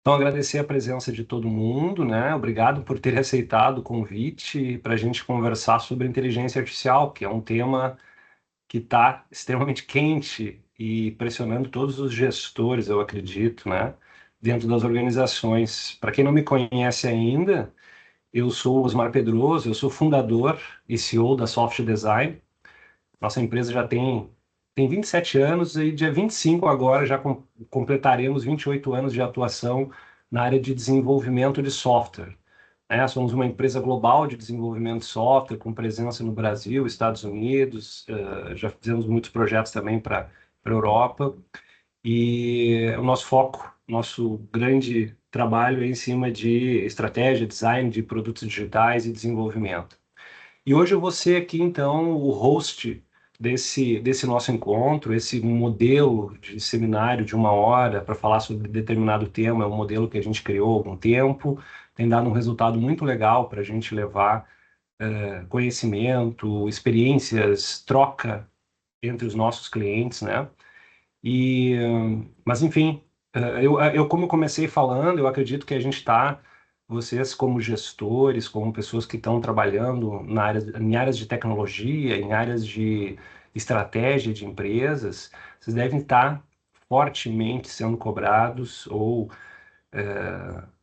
Então, agradecer a presença de todo mundo, né? Obrigado por ter aceitado o convite para a gente conversar sobre inteligência artificial, que é um tema que está extremamente quente e pressionando todos os gestores, eu acredito, né? Dentro das organizações. Para quem não me conhece ainda, eu sou o Osmar Pedroso, eu sou fundador e CEO da Soft Design. Nossa empresa já tem 27 anos e dia 25 agora já completaremos 28 anos de atuação na área de desenvolvimento de software. Somos uma empresa global de desenvolvimento de software com presença no Brasil, Estados Unidos, já fizemos muitos projetos também para a Europa e o nosso foco, nosso grande trabalho é em cima de estratégia, design de produtos digitais e desenvolvimento. E hoje eu vou ser aqui, então, o host desse nosso encontro, esse modelo de seminário de 1 hora para falar sobre determinado tema, é um modelo que a gente criou há algum tempo, tem dado um resultado muito legal para a gente levar conhecimento, experiências, troca entre os nossos clientes, né? Mas, enfim, como eu comecei falando, eu acredito que a gente está, vocês como gestores, como pessoas que estão trabalhando em áreas de tecnologia, em áreas de estratégia de empresas, vocês devem estar fortemente sendo cobrados ou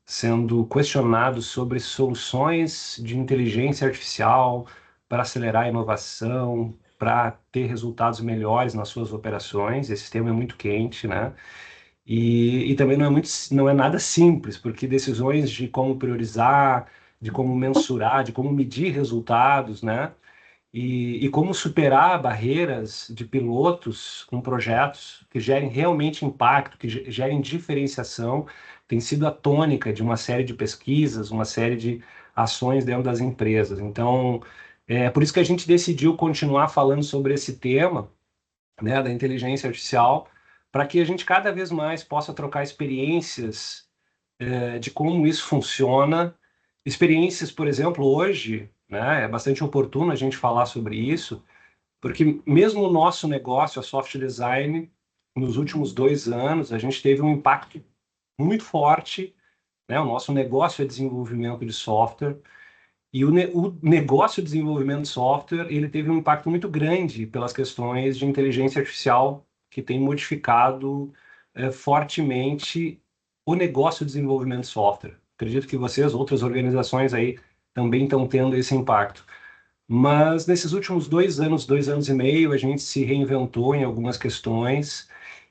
sendo questionados sobre soluções de inteligência artificial para acelerar a inovação, para ter resultados melhores nas suas operações. Esse tema é muito quente, né? E também não é nada simples, porque decisões de como priorizar, de como mensurar, de como medir resultados, né? E como superar barreiras de pilotos com projetos que gerem realmente impacto, que gerem diferenciação, tem sido a tônica de uma série de pesquisas, uma série de ações dentro das empresas. Então, é por isso que a gente decidiu continuar falando sobre esse tema, né, da inteligência artificial, para que a gente cada vez mais possa trocar experiências de como isso funciona. Experiências, por exemplo, hoje, né, é bastante oportuno a gente falar sobre isso, porque mesmo o nosso negócio, a Soft Design, nos últimos 2 anos, a gente teve um impacto muito forte, né? O nosso negócio é desenvolvimento de software, e o negócio de desenvolvimento de software, ele teve um impacto muito grande pelas questões de inteligência artificial, que tem modificado fortemente o negócio de desenvolvimento de software. Acredito que vocês, outras organizações aí, também estão tendo esse impacto. Mas nesses últimos 2 anos, 2 anos e meio, a gente se reinventou em algumas questões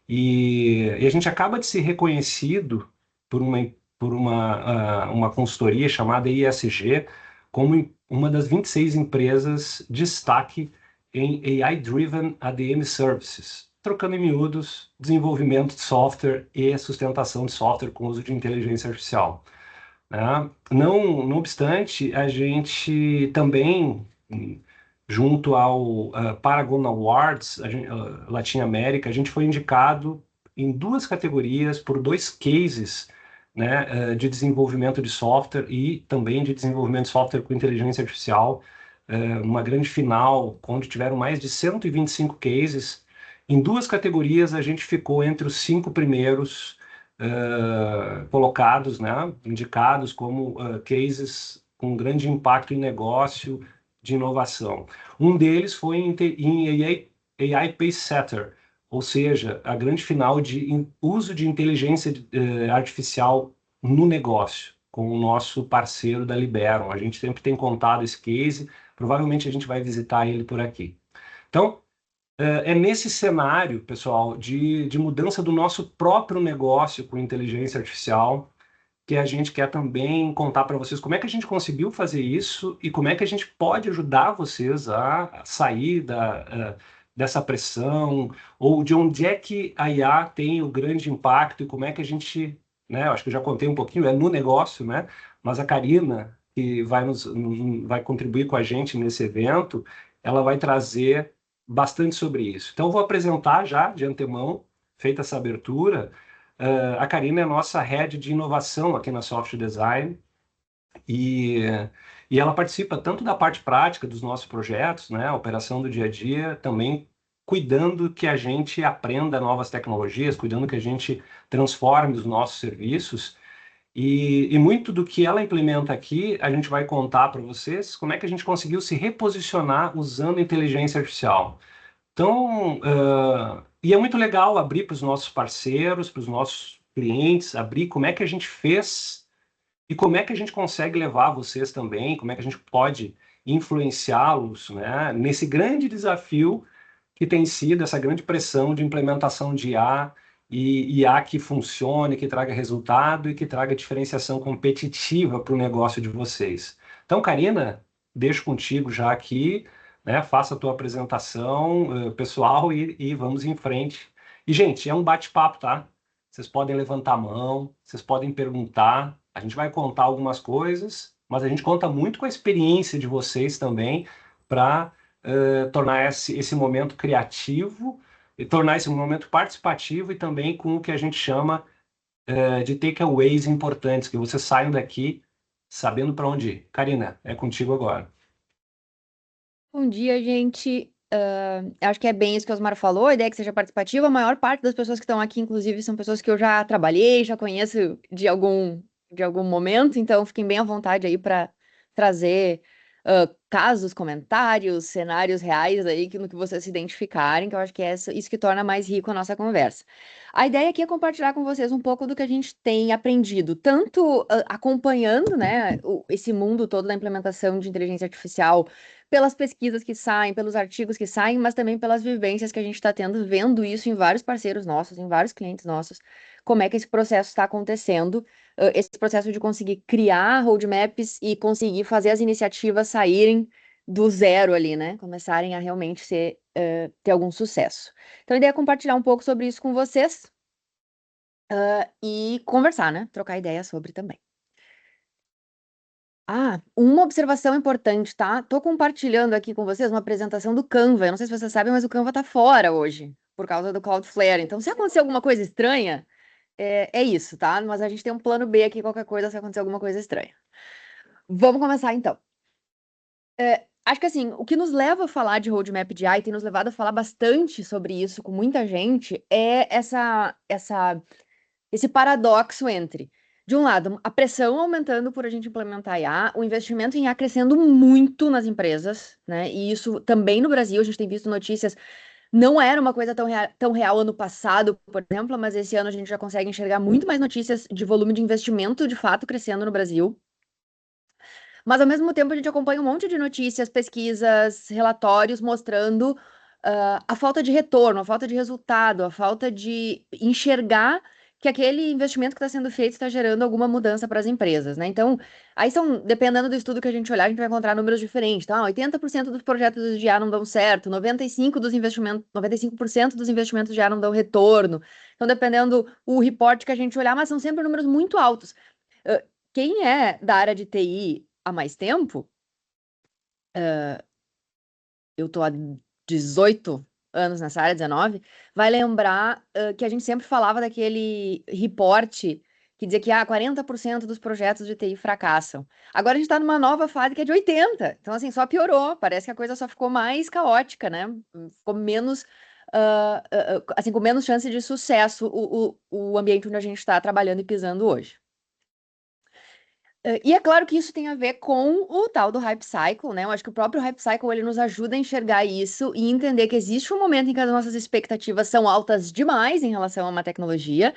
e a gente acaba de ser reconhecido por uma consultoria chamada ISG como uma das 26 empresas destaque em AI-Driven ADM Services, trocando em miúdos, desenvolvimento de software e sustentação de software com uso de inteligência artificial, né? Não obstante, a gente também, junto ao Paragon Awards, Latin América, a gente foi indicado em 2 categorias por 2 cases, né, de desenvolvimento de software e também de desenvolvimento de software com inteligência artificial, uma grande final, onde tiveram mais de 125 cases. Em 2 categorias, a gente ficou entre os 5 primeiros colocados, né, indicados como cases com grande impacto em negócio de inovação. Um deles foi em AI Pacesetter, ou seja, a grande final de uso de inteligência artificial no negócio, com o nosso parceiro da Liberum. A gente sempre tem contado esse case, provavelmente a gente vai visitar ele por aqui. Então, é nesse cenário, pessoal, de mudança do nosso próprio negócio com inteligência artificial, que a gente quer também contar para vocês como é que a gente conseguiu fazer isso e como é que a gente pode ajudar vocês a sair dessa pressão, ou de onde é que a IA tem o grande impacto e como é que a gente, né, acho que eu já contei um pouquinho, é no negócio, né, mas a Karina, que vai contribuir com a gente nesse evento, ela vai trazer bastante sobre isso. Então, eu vou apresentar já de antemão, feita essa abertura. A Karina é nossa head de inovação aqui na Soft Design e, e ela participa tanto da parte prática dos nossos projetos, né, a operação do dia a dia, também cuidando que a gente aprenda novas tecnologias, cuidando que a gente transforme os nossos serviços. E muito do que ela implementa aqui, a gente vai contar para vocês como é que a gente conseguiu se reposicionar usando inteligência artificial. Então, e é muito legal abrir para os nossos parceiros, para os nossos clientes, abrir como é que a gente fez e como é que a gente consegue levar vocês também, como é que a gente pode influenciá-los, né, nesse grande desafio que tem sido essa grande pressão de implementação de IA e IA que funcione, que traga resultado e que traga diferenciação competitiva para o negócio de vocês. Então, Karina, deixo contigo já aqui, né? Faça a tua apresentação, pessoal, e vamos em frente. E, gente, é um bate-papo, tá? Vocês podem levantar a mão, vocês podem perguntar, a gente vai contar algumas coisas, mas a gente conta muito com a experiência de vocês também para tornar esse momento criativo e tornar esse momento participativo e também com o que a gente chama de takeaways importantes, que vocês saiam daqui sabendo para onde ir. Karina, é contigo agora. Bom dia, gente. Acho que é bem isso que o Osmar falou, a ideia é que seja participativa. A maior parte das pessoas que estão aqui, inclusive, são pessoas que eu já trabalhei, já conheço de algum momento, então fiquem bem à vontade aí para trazer casos, comentários, cenários reais aí no que vocês se identificarem, que eu acho que é isso que torna mais rico a nossa conversa. A ideia aqui é compartilhar com vocês um pouco do que a gente tem aprendido, tanto acompanhando, né, esse mundo todo da implementação de inteligência artificial pelas pesquisas que saem, pelos artigos que saem, mas também pelas vivências que a gente está tendo, vendo isso em vários parceiros nossos, em vários clientes nossos, como é que esse processo está acontecendo, esse processo de conseguir criar roadmaps e conseguir fazer as iniciativas saírem do zero ali, né? Começarem a realmente ter algum sucesso. Então, a ideia é compartilhar um pouco sobre isso com vocês, e conversar, né? Trocar ideia sobre também. Uma observação importante, tá? Tô compartilhando aqui com vocês uma apresentação do Canva. Eu não sei se vocês sabem, mas o Canva tá fora hoje, por causa do Cloudflare. Então, se acontecer alguma coisa estranha, é isso, tá? Mas a gente tem um plano B aqui, qualquer coisa, se acontecer alguma coisa estranha. Vamos começar então. Acho que assim, o que nos leva a falar de roadmap de AI, tem nos levado a falar bastante sobre isso com muita gente, é esse paradoxo entre, de um lado, a pressão aumentando por a gente implementar IA, o investimento em IA crescendo muito nas empresas, né? E isso também no Brasil, a gente tem visto notícias, não era uma coisa tão real ano passado, por exemplo, mas esse ano a gente já consegue enxergar muito mais notícias de volume de investimento de fato crescendo no Brasil. Mas ao mesmo tempo a gente acompanha um monte de notícias, pesquisas, relatórios mostrando a falta de retorno, a falta de resultado, a falta de enxergar que aquele investimento que está sendo feito está gerando alguma mudança para as empresas, né? Então, aí são, dependendo do estudo que a gente olhar, a gente vai encontrar números diferentes. Então, 80% dos projetos de IA não dão certo, 95% dos investimentos de IA não dão retorno. Então, dependendo o reporte que a gente olhar, mas são sempre números muito altos. Uh, Quem é da área de TI há mais tempo, eu tô há 18 anos nessa área, 19, vai lembrar que a gente sempre falava daquele reporte que dizia que 40% dos projetos de TI fracassam. Agora a gente está numa nova fase que é de 80%. Então, assim, só piorou. Parece que a coisa só ficou mais caótica, né? Ficou menos, assim, com menos chance de sucesso o ambiente onde a gente está trabalhando e pisando hoje. E é claro que isso tem a ver com o tal do Hype Cycle, né? Eu acho que o próprio Hype Cycle ele nos ajuda a enxergar isso e entender que existe um momento em que as nossas expectativas são altas demais em relação a uma tecnologia,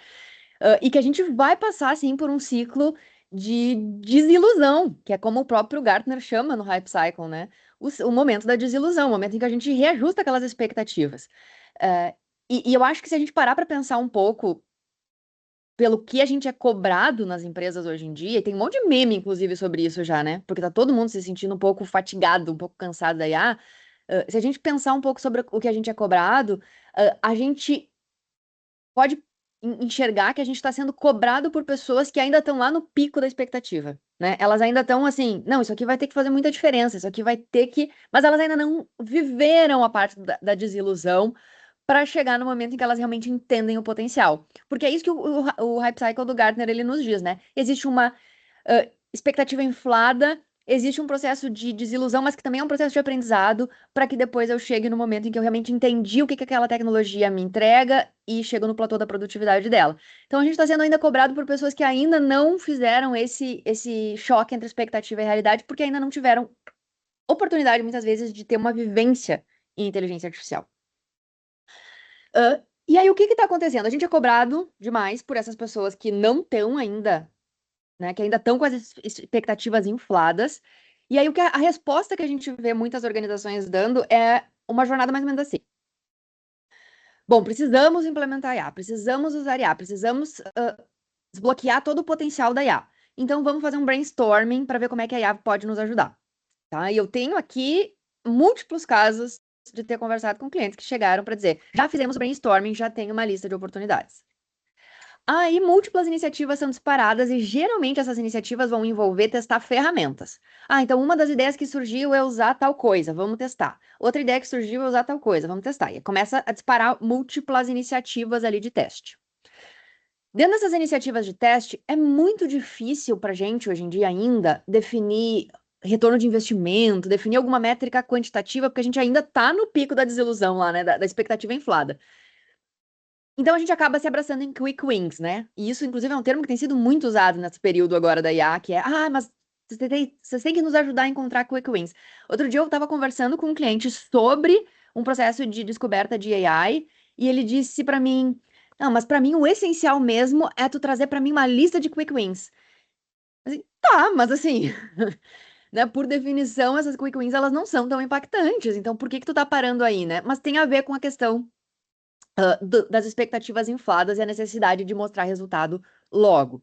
e que a gente vai passar, assim, por um ciclo de desilusão, que é como o próprio Gartner chama no Hype Cycle, né? O momento da desilusão, o momento em que a gente reajusta aquelas expectativas. E eu acho que se a gente parar para pensar um pouco pelo que a gente é cobrado nas empresas hoje em dia, e tem um monte de meme, inclusive, sobre isso já, né? Porque tá todo mundo se sentindo um pouco fatigado, um pouco cansado da IA. Se a gente pensar um pouco sobre o que a gente é cobrado, a gente pode enxergar que a gente está sendo cobrado por pessoas que ainda estão lá no pico da expectativa, né? Elas ainda estão assim, não, isso aqui vai ter que fazer muita diferença, isso aqui vai ter que. Mas elas ainda não viveram a parte da desilusão para chegar no momento em que elas realmente entendem o potencial. Porque é isso que o Hype Cycle do Gartner ele nos diz, né? Existe uma expectativa inflada existe um processo de desilusão, mas que também é um processo de aprendizado, para que depois eu chegue no momento em que eu realmente entendi o que aquela tecnologia me entrega e chego no platô da produtividade dela. Então a gente está sendo ainda cobrado por pessoas que ainda não fizeram esse choque entre expectativa e realidade, porque ainda não tiveram oportunidade, muitas vezes, de ter uma vivência em inteligência artificial. E aí, o que está acontecendo? A gente é cobrado demais por essas pessoas que não estão ainda, né, que ainda estão com as expectativas infladas. E aí, a resposta que a gente vê muitas organizações dando é uma jornada mais ou menos assim. Bom, precisamos implementar IA, precisamos usar IA, precisamos desbloquear todo o potencial da IA. Então, vamos fazer um brainstorming para ver como é que a IA pode nos ajudar. Tá? E eu tenho aqui múltiplos casos de ter conversado com clientes que chegaram para dizer: já fizemos brainstorming, já tenho uma lista de oportunidades. Aí, múltiplas iniciativas são disparadas e geralmente essas iniciativas vão envolver testar ferramentas. Então uma das ideias que surgiu é usar tal coisa, vamos testar. Outra ideia que surgiu é usar tal coisa, vamos testar. E começa a disparar múltiplas iniciativas ali de teste. Dentro dessas iniciativas de teste, é muito difícil para a gente, hoje em dia ainda, definir retorno de investimento, definir alguma métrica quantitativa, porque a gente ainda está no pico da desilusão lá, né, da expectativa inflada. Então a gente acaba se abraçando em quick wins, né? E isso, inclusive, é um termo que tem sido muito usado nesse período agora da IA, que é, mas vocês têm que nos ajudar a encontrar quick wins. Outro dia eu estava conversando com um cliente sobre um processo de descoberta de AI, e ele disse para mim, não, mas para mim o essencial mesmo é tu trazer para mim uma lista de quick wins. Assim, tá, mas assim, né, por definição, essas quick wins, elas não são tão impactantes, então por que tu tá parando aí, né? Mas tem a ver com a questão das expectativas infladas e a necessidade de mostrar resultado logo.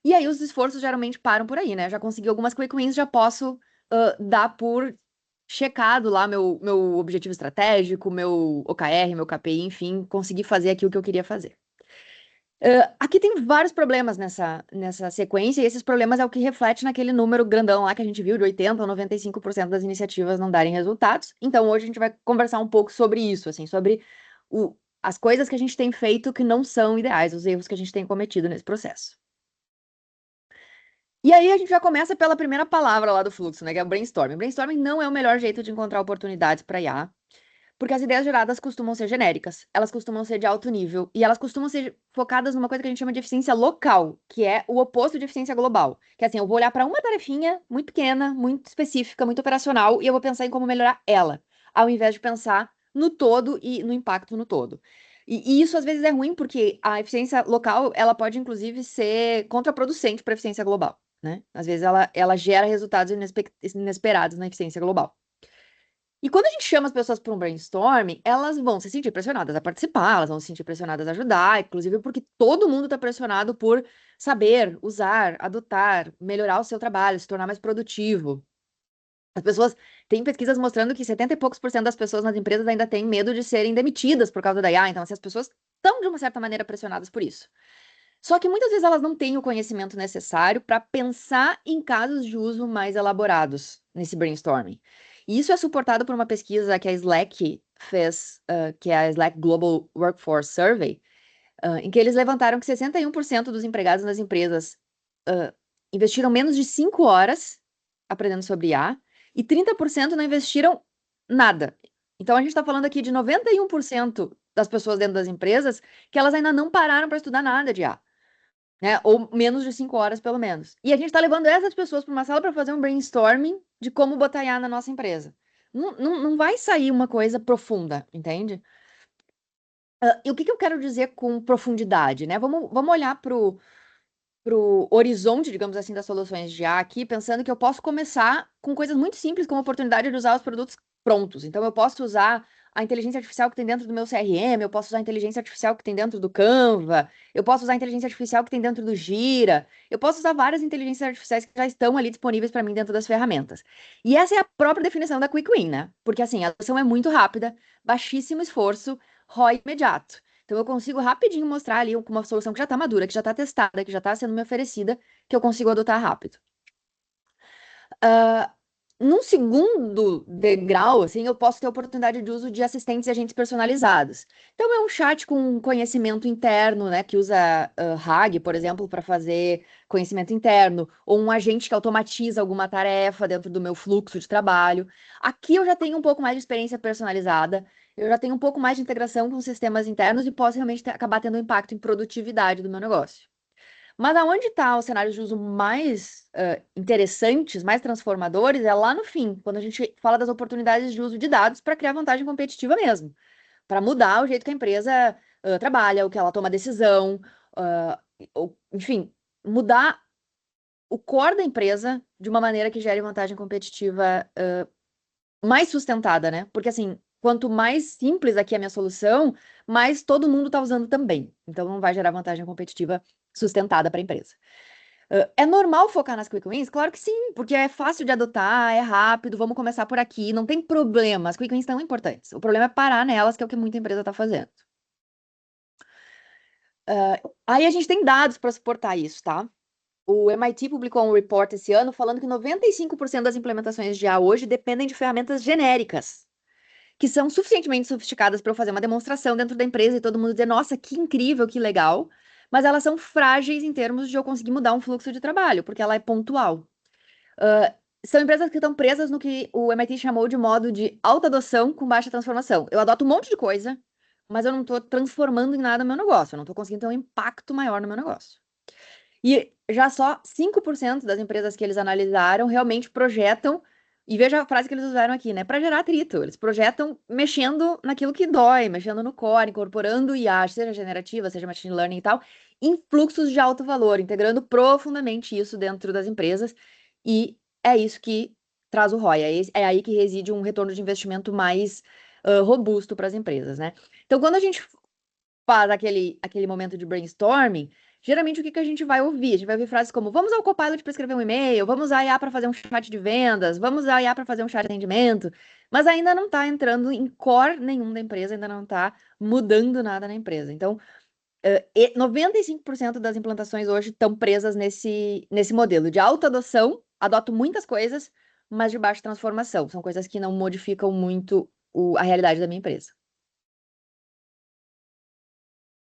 E aí os esforços geralmente param por aí, né? Já consegui algumas quick wins, já posso dar por checado lá meu objetivo estratégico, meu OKR, meu KPI, enfim, consegui fazer aquilo que eu queria fazer. Aqui tem vários problemas nessa sequência, e esses problemas é o que reflete naquele número grandão lá que a gente viu, de 80% ou 95% das iniciativas não darem resultados. Então, hoje a gente vai conversar um pouco sobre isso, assim, sobre as coisas que a gente tem feito que não são ideais, os erros que a gente tem cometido nesse processo. E aí a gente já começa pela primeira palavra lá do fluxo, né, que é o brainstorming. Brainstorming não é o melhor jeito de encontrar oportunidades para IA, porque as ideias geradas costumam ser genéricas, elas costumam ser de alto nível, e elas costumam ser focadas numa coisa que a gente chama de eficiência local, que é o oposto de eficiência global. Que é assim, eu vou olhar para uma tarefinha muito pequena, muito específica, muito operacional, e eu vou pensar em como melhorar ela, ao invés de pensar no todo e no impacto no todo. E isso às vezes é ruim, porque a eficiência local, ela pode inclusive ser contraproducente para a eficiência global, né? Às vezes ela gera resultados inesperados na eficiência global. E quando a gente chama as pessoas para um brainstorming, elas vão se sentir pressionadas a participar, elas vão se sentir pressionadas a ajudar, inclusive porque todo mundo está pressionado por saber, usar, adotar, melhorar o seu trabalho, se tornar mais produtivo. As pessoas têm pesquisas mostrando que 70 e poucos por cento das pessoas nas empresas ainda têm medo de serem demitidas por causa da IA, então assim, as pessoas estão de uma certa maneira pressionadas por isso. Só que muitas vezes elas não têm o conhecimento necessário para pensar em casos de uso mais elaborados nesse brainstorming. E isso é suportado por uma pesquisa que a Slack fez, que é a Slack Global Workforce Survey, em que eles levantaram que 61% dos empregados nas empresas investiram menos de 5 horas aprendendo sobre IA e 30% não investiram nada. Então a gente está falando aqui de 91% das pessoas dentro das empresas que elas ainda não pararam para estudar nada de IA. Né? Ou menos de 5 horas, pelo menos. E a gente está levando essas pessoas para uma sala para fazer um brainstorming de como botar IA na nossa empresa. Não vai sair uma coisa profunda, entende? E o que eu quero dizer com profundidade, né? Vamos olhar para o horizonte, digamos assim, das soluções de IA aqui, pensando que eu posso começar com coisas muito simples, como a oportunidade de usar os produtos prontos. Então, eu posso usar a inteligência artificial que tem dentro do meu CRM, eu posso usar a inteligência artificial que tem dentro do Canva, eu posso usar a inteligência artificial que tem dentro do Gira, eu posso usar várias inteligências artificiais que já estão ali disponíveis para mim dentro das ferramentas. E essa é a própria definição da Quick Win, né? Porque assim, a ação é muito rápida, baixíssimo esforço, ROI imediato. Então, eu consigo rapidinho mostrar ali uma solução que já está madura, que já está testada, que já está sendo me oferecida, que eu consigo adotar rápido. Num segundo degrau, assim, eu posso ter oportunidade de uso de assistentes e agentes personalizados. Então, é um chat com conhecimento interno, né, que usa RAG, por exemplo, para fazer conhecimento interno, ou um agente que automatiza alguma tarefa dentro do meu fluxo de trabalho. Aqui eu já tenho um pouco mais de experiência personalizada, eu já tenho um pouco mais de integração com sistemas internos e posso realmente acabar tendo um impacto em produtividade do meu negócio. Mas aonde está os cenários de uso mais interessantes, mais transformadores, é lá no fim, quando a gente fala das oportunidades de uso de dados para criar vantagem competitiva mesmo, para mudar o jeito que a empresa trabalha, o que ela toma decisão, enfim, mudar o core da empresa de uma maneira que gere vantagem competitiva mais sustentada, né? Porque assim, quanto mais simples aqui a minha solução, mais todo mundo está usando também. Então não vai gerar vantagem competitiva sustentada para a empresa. É normal focar nas quick wins? Claro que sim, porque é fácil de adotar, é rápido, vamos começar por aqui, não tem problema, as quick wins são importantes. O problema é parar nelas, que é o que muita empresa está fazendo. Aí a gente tem dados para suportar isso, tá? O MIT publicou um report esse ano falando que 95% das implementações de IA hoje dependem de ferramentas genéricas, que são suficientemente sofisticadas para eu fazer uma demonstração dentro da empresa e todo mundo dizer, nossa, que incrível, que legal, mas elas são frágeis em termos de eu conseguir mudar um fluxo de trabalho, porque ela é pontual. São empresas que estão presas no que o MIT chamou de modo de alta adoção com baixa transformação. Eu adoto um monte de coisa, mas eu não estou transformando em nada no meu negócio, eu não estou conseguindo ter um impacto maior no meu negócio. E já só 5% das empresas que eles analisaram realmente projetam, e veja a frase que eles usaram aqui, né? Para gerar atrito. Eles projetam mexendo naquilo que dói, mexendo no core, incorporando IA, seja generativa, seja machine learning e tal, em fluxos de alto valor, integrando profundamente isso dentro das empresas. E é isso que traz o ROI. É aí que reside um retorno de investimento mais robusto para as empresas, né? Então, quando a gente faz aquele momento de brainstorming, geralmente o que que a gente vai ouvir? A gente vai ouvir frases como: vamos ao Copilot para escrever um e-mail, vamos usar a IA para fazer um chat de vendas, vamos usar a IA para fazer um chat de atendimento, mas ainda não está entrando em core nenhum da empresa, ainda não está mudando nada na empresa. Então, 95% das implantações hoje estão presas nesse modelo de alta adoção, adoto muitas coisas, mas de baixa transformação. São coisas que não modificam muito a realidade da minha empresa.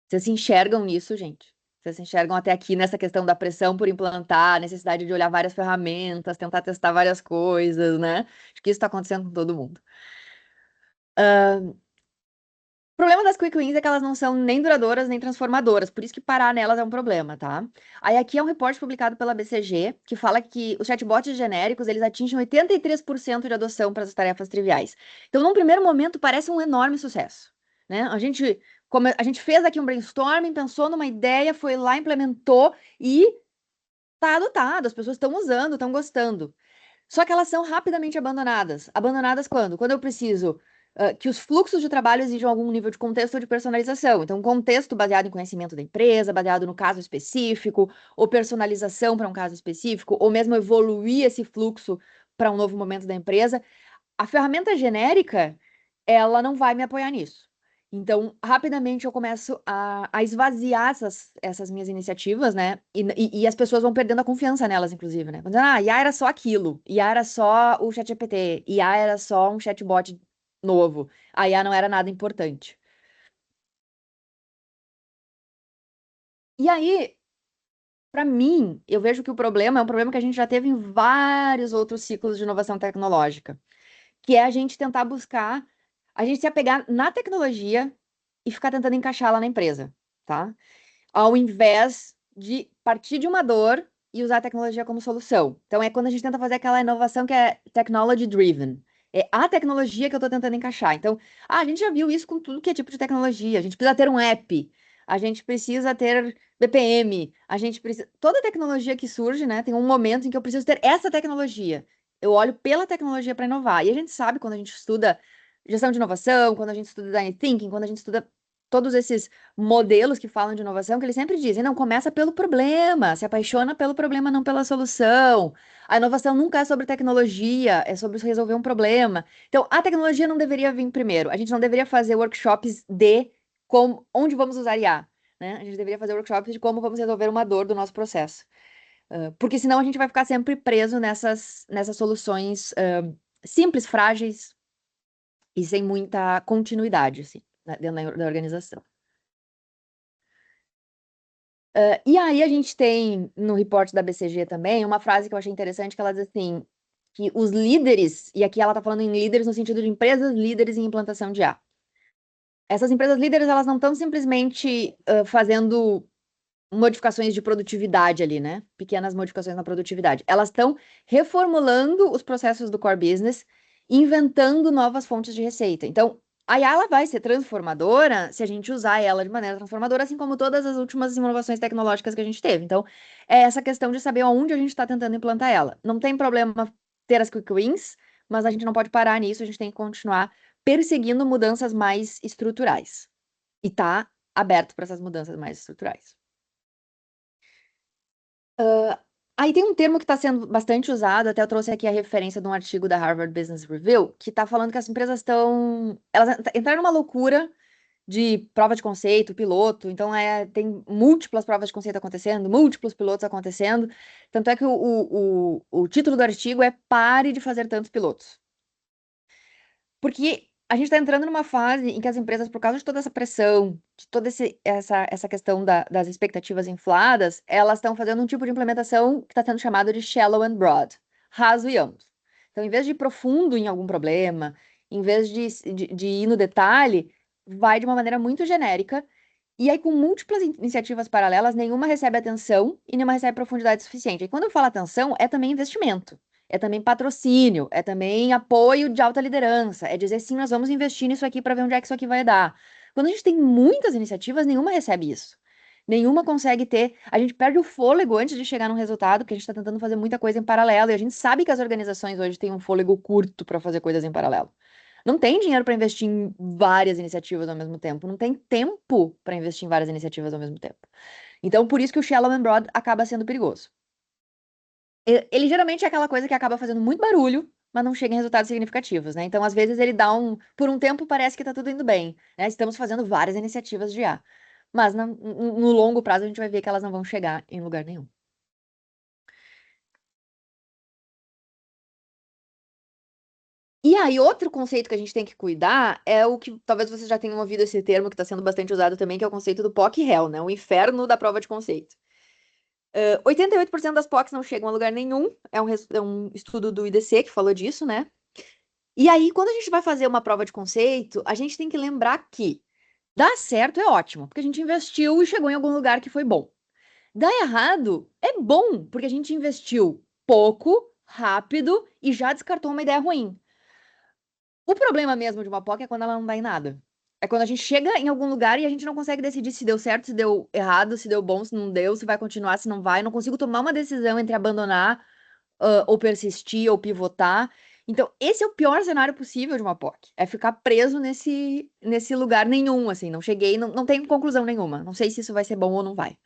Vocês se enxergam nisso, gente? Vocês se enxergam até aqui nessa questão da pressão por implantar, a necessidade de olhar várias ferramentas, tentar testar várias coisas, né? Acho que isso está acontecendo com todo mundo. O problema das quick wins é que elas não são nem duradouras nem transformadoras, por isso que parar nelas é um problema, tá? Aí aqui é um reporte publicado pela BCG que fala que os chatbots genéricos eles atingem 83% de adoção para as tarefas triviais. Então, num primeiro momento, parece um enorme sucesso, né? A gente fez aqui um brainstorming, pensou numa ideia, foi lá, implementou e tá adotado, as pessoas estão usando, estão gostando. Só que elas são rapidamente abandonadas. Abandonadas quando? Quando eu preciso que os fluxos de trabalho exijam algum nível de contexto ou de personalização. Então, contexto baseado em conhecimento da empresa, baseado no caso específico, ou personalização para um caso específico, ou mesmo evoluir esse fluxo para um novo momento da empresa. A ferramenta genérica, ela não vai me apoiar nisso. Então, rapidamente eu começo a esvaziar essas minhas iniciativas, né? E as pessoas vão perdendo a confiança nelas, inclusive, né? Vão dizendo, IA era só aquilo, IA era só o ChatGPT, IA era só um chatbot novo, a IA não era nada importante. E aí, para mim, eu vejo que o problema é um problema que a gente já teve em vários outros ciclos de inovação tecnológica, que é a gente tentar buscar, a gente se apegar na tecnologia e ficar tentando encaixá-la na empresa, tá? Ao invés de partir de uma dor e usar a tecnologia como solução. Então, é quando a gente tenta fazer aquela inovação que é technology driven. É a tecnologia que eu estou tentando encaixar. Então, a gente já viu isso com tudo que é tipo de tecnologia. A gente precisa ter um app, a gente precisa ter BPM, a gente precisa. Toda tecnologia que surge, né, tem um momento em que eu preciso ter essa tecnologia. Eu olho pela tecnologia para inovar. E a gente sabe quando a gente estuda gestão de inovação, quando a gente estuda design thinking, quando a gente estuda todos esses modelos que falam de inovação, que eles sempre dizem, não, começa pelo problema, se apaixona pelo problema, não pela solução. A inovação nunca é sobre tecnologia, é sobre resolver um problema. Então, a tecnologia não deveria vir primeiro. A gente não deveria fazer workshops de onde vamos usar IA, né? A gente deveria fazer workshops de como vamos resolver uma dor do nosso processo. Porque senão a gente vai ficar sempre preso nessas soluções simples, frágeis e sem muita continuidade, assim, dentro da organização. E aí a gente tem no report da BCG também uma frase que eu achei interessante, que ela diz assim, que os líderes, e aqui ela está falando em líderes no sentido de empresas líderes em implantação de IA. Essas empresas líderes, elas não estão simplesmente fazendo modificações de produtividade ali, né? Pequenas modificações na produtividade. Elas estão reformulando os processos do core business, inventando novas fontes de receita. Então, a IA ela vai ser transformadora se a gente usar ela de maneira transformadora, assim como todas as últimas inovações tecnológicas que a gente teve. Então, é essa questão de saber aonde a gente está tentando implantar ela. Não tem problema ter as quick wins, mas a gente não pode parar nisso, a gente tem que continuar perseguindo mudanças mais estruturais. E tá aberto para essas mudanças mais estruturais. Aí tem um termo que está sendo bastante usado, até eu trouxe aqui a referência de um artigo da Harvard Business Review, que está falando que as empresas elas entraram numa loucura de prova de conceito, piloto, então tem múltiplas provas de conceito acontecendo, múltiplos pilotos acontecendo, tanto é que o título do artigo é Pare de fazer tantos pilotos. Porque a gente está entrando numa fase em que as empresas, por causa de toda essa pressão, de toda essa questão das expectativas infladas, elas estão fazendo um tipo de implementação que está sendo chamado de shallow and broad, raso e amplo. Então, em vez de ir profundo em algum problema, em vez de ir no detalhe, vai de uma maneira muito genérica, e aí com múltiplas iniciativas paralelas, nenhuma recebe atenção e nenhuma recebe profundidade suficiente. E quando eu falo atenção, é também investimento. É também patrocínio, é também apoio de alta liderança, é dizer sim, nós vamos investir nisso aqui para ver onde é que isso aqui vai dar. Quando a gente tem muitas iniciativas, nenhuma recebe isso. Nenhuma consegue ter. A gente perde o fôlego antes de chegar num resultado, porque a gente está tentando fazer muita coisa em paralelo, e a gente sabe que as organizações hoje têm um fôlego curto para fazer coisas em paralelo. Não tem dinheiro para investir em várias iniciativas ao mesmo tempo, não tem tempo para investir em várias iniciativas ao mesmo tempo. Então, por isso que o shallow and broad acaba sendo perigoso. Ele geralmente é aquela coisa que acaba fazendo muito barulho, mas não chega em resultados significativos, né? Então, às vezes, ele dá por um tempo parece que tá tudo indo bem, né? Estamos fazendo várias iniciativas de IA. Mas no longo prazo a gente vai ver que elas não vão chegar em lugar nenhum. E aí, outro conceito que a gente tem que cuidar é o que talvez vocês já tenham ouvido esse termo que está sendo bastante usado também, que é o conceito do POC Hell, né? O inferno da prova de conceito. 88% das POCs não chegam a lugar nenhum, é um estudo do IDC que falou disso, né? E aí, quando a gente vai fazer uma prova de conceito, a gente tem que lembrar que dar certo é ótimo, porque a gente investiu e chegou em algum lugar que foi bom. Dar errado é bom, porque a gente investiu pouco, rápido e já descartou uma ideia ruim. O problema mesmo de uma POC é quando ela não dá em nada. É quando a gente chega em algum lugar e a gente não consegue decidir se deu certo, se deu errado, se deu bom, se não deu, se vai continuar, se não vai. Não consigo tomar uma decisão entre abandonar, ou persistir, ou pivotar. Então, esse é o pior cenário possível de uma POC. É ficar preso nesse lugar nenhum, assim. Não cheguei, não tem conclusão nenhuma. Não sei se isso vai ser bom ou não vai.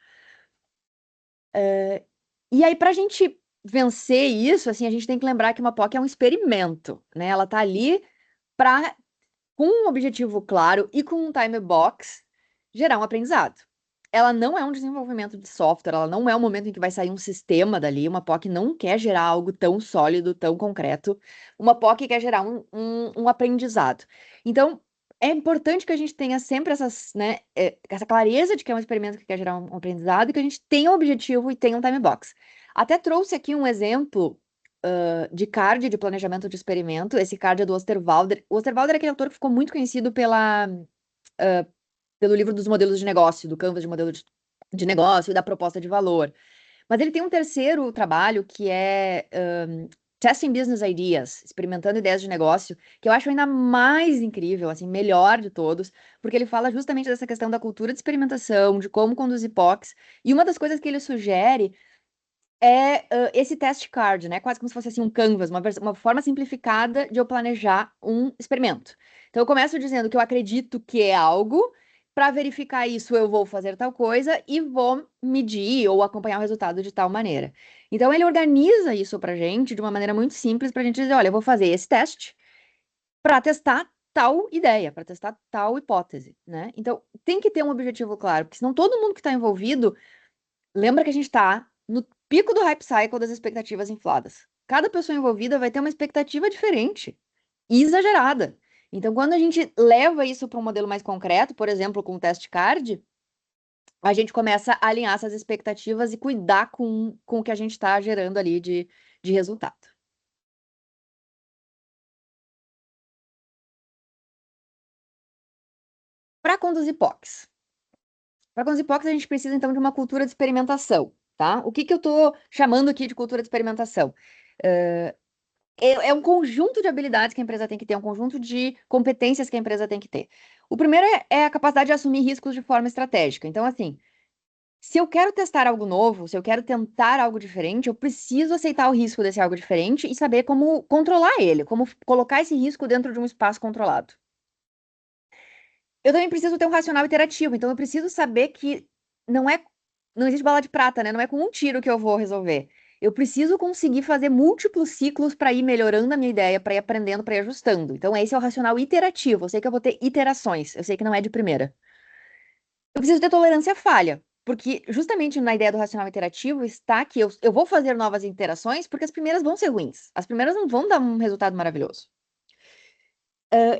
E aí, pra gente vencer isso, assim, a gente tem que lembrar que uma POC é um experimento, né? Ela tá ali para, com um objetivo claro e com um time box, gerar um aprendizado. Ela não é um desenvolvimento de software, ela não é o momento em que vai sair um sistema dali. Uma POC não quer gerar algo tão sólido, tão concreto. Uma POC quer gerar um aprendizado. Então, é importante que a gente tenha sempre essa clareza de que é um experimento que quer gerar um aprendizado e que a gente tenha um objetivo e tenha um time box. Até trouxe aqui um exemplo de card de planejamento de experimento. Esse card é do Osterwalder. O Osterwalder é aquele autor que ficou muito conhecido pelo livro dos modelos de negócio, do Canvas de modelo de negócio e da proposta de valor. Mas ele tem um terceiro trabalho que é Testing Business Ideas, experimentando ideias de negócio, que eu acho ainda mais incrível, assim, melhor de todos, porque ele fala justamente dessa questão da cultura de experimentação, de como conduzir POCs, e uma das coisas que ele sugere é esse test card, né? Quase como se fosse assim um canvas, uma forma simplificada de eu planejar um experimento. Então eu começo dizendo que eu acredito que é algo, para verificar isso eu vou fazer tal coisa e vou medir ou acompanhar o resultado de tal maneira. Então ele organiza isso pra gente de uma maneira muito simples pra gente dizer, olha, eu vou fazer esse teste para testar tal ideia, para testar tal hipótese, né? Então tem que ter um objetivo claro, porque senão todo mundo que está envolvido lembra que a gente está no pico do hype cycle das expectativas infladas. Cada pessoa envolvida vai ter uma expectativa diferente e exagerada. Então, quando a gente leva isso para um modelo mais concreto, por exemplo, com o test card, a gente começa a alinhar essas expectativas e cuidar com o que a gente está gerando ali de resultado. Para conduzir POCs. Para conduzir POCs, a gente precisa, então, de uma cultura de experimentação, tá? O que eu estou chamando aqui de cultura de experimentação? É um conjunto de habilidades que a empresa tem que ter, um conjunto de competências que a empresa tem que ter. O primeiro é a capacidade de assumir riscos de forma estratégica. Então, assim, se eu quero testar algo novo, se eu quero tentar algo diferente, eu preciso aceitar o risco desse algo diferente e saber como controlar ele, como colocar esse risco dentro de um espaço controlado. Eu também preciso ter um racional iterativo, então eu preciso saber que não existe bala de prata, né? Não é com um tiro que eu vou resolver. Eu preciso conseguir fazer múltiplos ciclos para ir melhorando a minha ideia, para ir aprendendo, para ir ajustando. Então, esse é o racional iterativo. Eu sei que eu vou ter iterações, eu sei que não é de primeira. Eu preciso ter tolerância à falha, porque justamente na ideia do racional iterativo está que eu vou fazer novas interações porque as primeiras vão ser ruins. As primeiras não vão dar um resultado maravilhoso.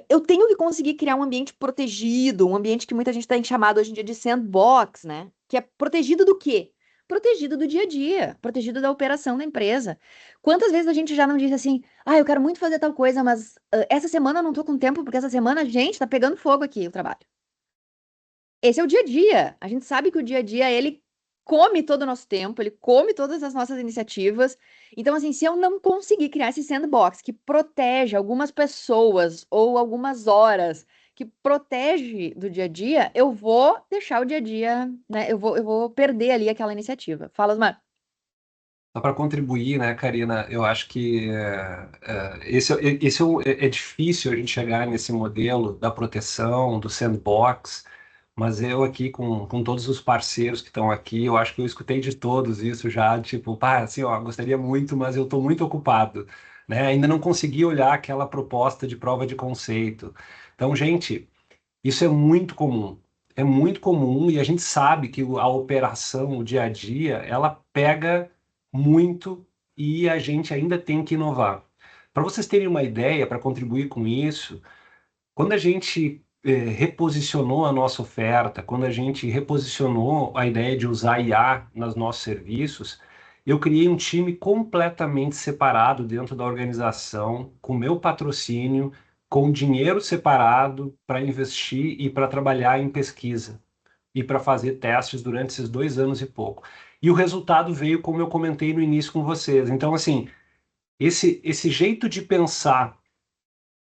Eu tenho que conseguir criar um ambiente protegido, um ambiente que muita gente tem chamado hoje em dia de sandbox, né? Que é protegido do quê? Protegido do dia a dia, protegido da operação da empresa. Quantas vezes a gente já não disse assim, eu quero muito fazer tal coisa, mas essa semana eu não tô com tempo, porque essa semana, gente, tá pegando fogo aqui o trabalho. Esse é o dia a dia. A gente sabe que o dia a dia, ele come todo o nosso tempo, ele come todas as nossas iniciativas. Então, assim, se eu não conseguir criar esse sandbox que protege algumas pessoas ou algumas horas, que protege do dia a dia, eu vou deixar o dia a dia, né? Eu vou perder ali aquela iniciativa. Fala, Osmar. Só para contribuir, né, Karina, eu acho que esse é difícil a gente chegar nesse modelo da proteção, do sandbox, mas eu aqui com todos os parceiros que estão aqui, eu acho que eu escutei de todos isso já, tipo, pá, assim, ó, gostaria muito, mas eu estou muito ocupado, né? Ainda não consegui olhar aquela proposta de prova de conceito. Então, gente, isso é muito comum e a gente sabe que a operação, o dia a dia, ela pega muito e a gente ainda tem que inovar. Para vocês terem uma ideia, para contribuir com isso, quando a gente reposicionou a nossa oferta, quando a gente reposicionou a ideia de usar IA nos nossos serviços, eu criei um time completamente separado dentro da organização, com meu patrocínio, com dinheiro separado para investir e para trabalhar em pesquisa e para fazer testes durante esses 2 anos e pouco. E o resultado veio, como eu comentei no início com vocês. Então, assim, esse jeito de pensar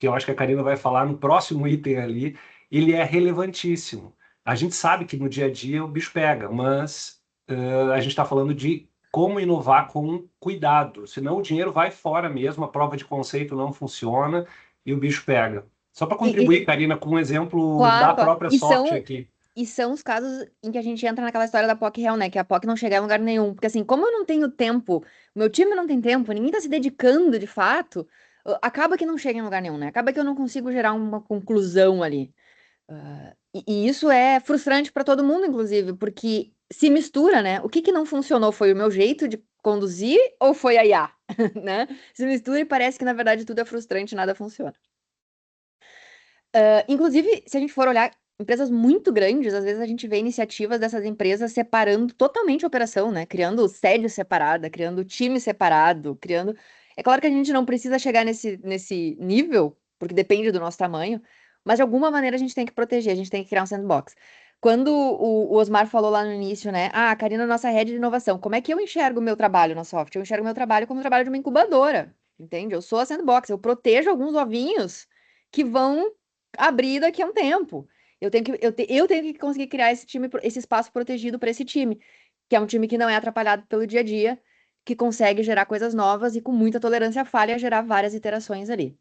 que eu acho que a Karina vai falar no próximo item ali, ele é relevantíssimo. A gente sabe que no dia a dia o bicho pega, mas a gente está falando de como inovar com cuidado, senão o dinheiro vai fora mesmo, a prova de conceito não funciona e o bicho pega. Só para contribuir, Karina, com um exemplo da Claro, claro. própria sorte aqui. E são os casos em que a gente entra naquela história da POC real, né? Que a POC não chega em lugar nenhum. Porque assim, como eu não tenho tempo, meu time não tem tempo, ninguém tá se dedicando de fato, acaba que não chega em lugar nenhum, né? Acaba que eu não consigo gerar uma conclusão ali. E isso é frustrante para todo mundo, inclusive, porque se mistura, né? O que que não funcionou foi o meu jeito de conduzir ou foi a IA, né? Se mistura e parece que na verdade tudo é frustrante, nada funciona. Inclusive, se a gente for olhar empresas muito grandes, às vezes a gente vê iniciativas dessas empresas separando totalmente a operação, né? Criando sede separada, criando time separado, criando. É claro que a gente não precisa chegar nesse nível, porque depende do nosso tamanho, mas de alguma maneira a gente tem que proteger, a gente tem que criar um sandbox. Quando o Osmar falou lá no início, né? Ah, Karina, é nossa head de inovação. Como é que eu enxergo o meu trabalho na Soft? Eu enxergo o meu trabalho como o trabalho de uma incubadora, entende? Eu sou a sandbox, eu protejo alguns ovinhos que vão abrir daqui a um tempo. Eu tenho que conseguir criar esse time, esse espaço protegido para esse time, que é um time que não é atrapalhado pelo dia a dia, que consegue gerar coisas novas e com muita tolerância à falha, gerar várias iterações ali.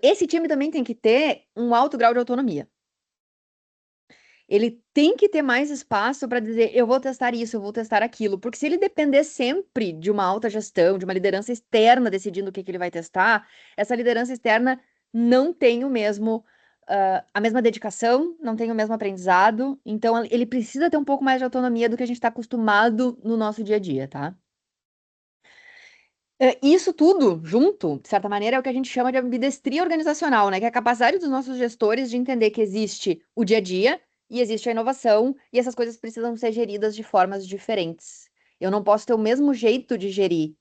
Esse time também tem que ter um alto grau de autonomia. Ele tem que ter mais espaço para dizer, eu vou testar isso, eu vou testar aquilo, porque se ele depender sempre de uma alta gestão, de uma liderança externa decidindo o que ele vai testar, essa liderança externa não tem o mesmo a mesma dedicação, não tem o mesmo aprendizado, então ele precisa ter um pouco mais de autonomia do que a gente está acostumado no nosso dia a dia, tá? Isso tudo junto, de certa maneira, é o que a gente chama de ambidestria organizacional, né? Que é a capacidade dos nossos gestores de entender que existe o dia a dia e existe a inovação, e essas coisas precisam ser geridas de formas diferentes. Eu não posso ter o mesmo jeito de gerir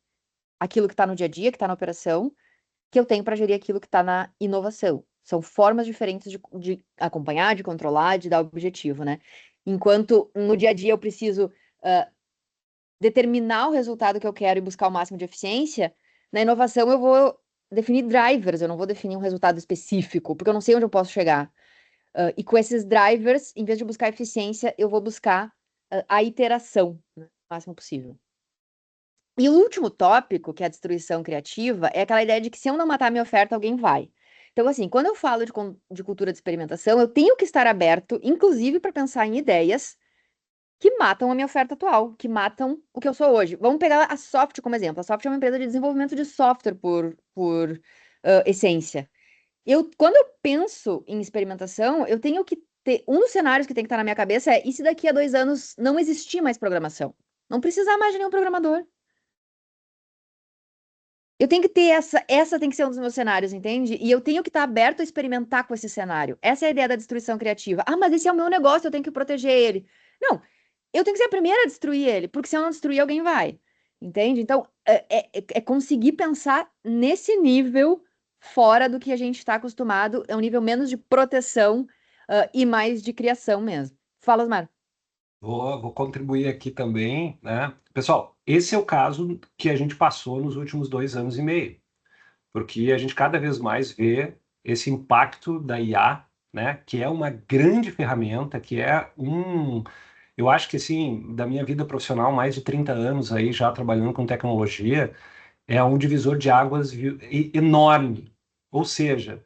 aquilo que está no dia a dia, que está na operação, que eu tenho para gerir aquilo que está na inovação. São formas diferentes de acompanhar, de controlar, de dar objetivo, né? Enquanto no dia a dia eu preciso determinar o resultado que eu quero e buscar o máximo de eficiência, na inovação eu vou definir drivers, eu não vou definir um resultado específico, porque eu não sei onde eu posso chegar. E com esses drivers, em vez de buscar eficiência, eu vou buscar a iteração, né, o máximo possível. E o último tópico, que é a destruição criativa, é aquela ideia de que se eu não matar a minha oferta, alguém vai. Então, assim, quando eu falo de cultura de experimentação, eu tenho que estar aberto, inclusive, para pensar em ideias que matam a minha oferta atual, que matam o que eu sou hoje. Vamos pegar a Soft como exemplo. A Soft é uma empresa de desenvolvimento de software por essência. Quando eu penso em experimentação, eu tenho que ter. Um dos cenários que tem que estar na minha cabeça é: e se daqui a 2 anos não existir mais programação? Não precisar mais de nenhum programador. Eu tenho que ter essa tem que ser um dos meus cenários, entende? E eu tenho que estar aberto a experimentar com esse cenário. Essa é a ideia da destruição criativa. Ah, mas esse é o meu negócio, eu tenho que proteger ele. Não, eu tenho que ser a primeira a destruir ele, porque se eu não destruir, alguém vai. Entende? Então, é conseguir pensar nesse nível fora do que a gente está acostumado, é um nível menos de proteção, e mais de criação mesmo. Fala, Osmar. Vou contribuir aqui também, né? Pessoal, esse é o caso que a gente passou nos últimos 2 anos e meio, porque a gente cada vez mais vê esse impacto da IA, né? Que é uma grande ferramenta, eu acho que assim, da minha vida profissional, mais de 30 anos aí já trabalhando com tecnologia, é um divisor de águas enorme. Ou seja,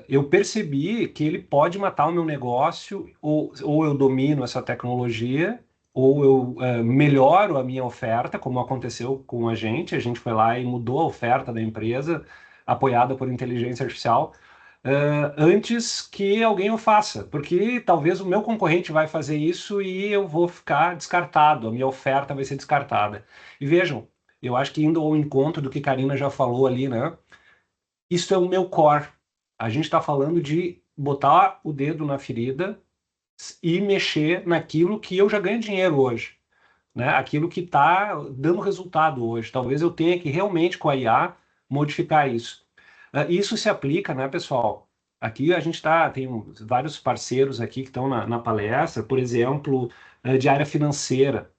eu percebi que ele pode matar o meu negócio, ou eu domino essa tecnologia, ou eu melhoro a minha oferta, como aconteceu com a gente foi lá e mudou a oferta da empresa, apoiada por inteligência artificial, antes que alguém o faça, porque talvez o meu concorrente vai fazer isso e eu vou ficar descartado, a minha oferta vai ser descartada. E vejam, eu acho que indo ao encontro do que Karina já falou ali, né? Isso é o meu core. A gente está falando de botar o dedo na ferida e mexer naquilo que eu já ganho dinheiro hoje, né? Aquilo que está dando resultado hoje. Talvez eu tenha que realmente, com a IA, modificar isso. Isso se aplica, né, pessoal? Aqui a gente tem vários parceiros aqui que estão na palestra, por exemplo, de área financeira.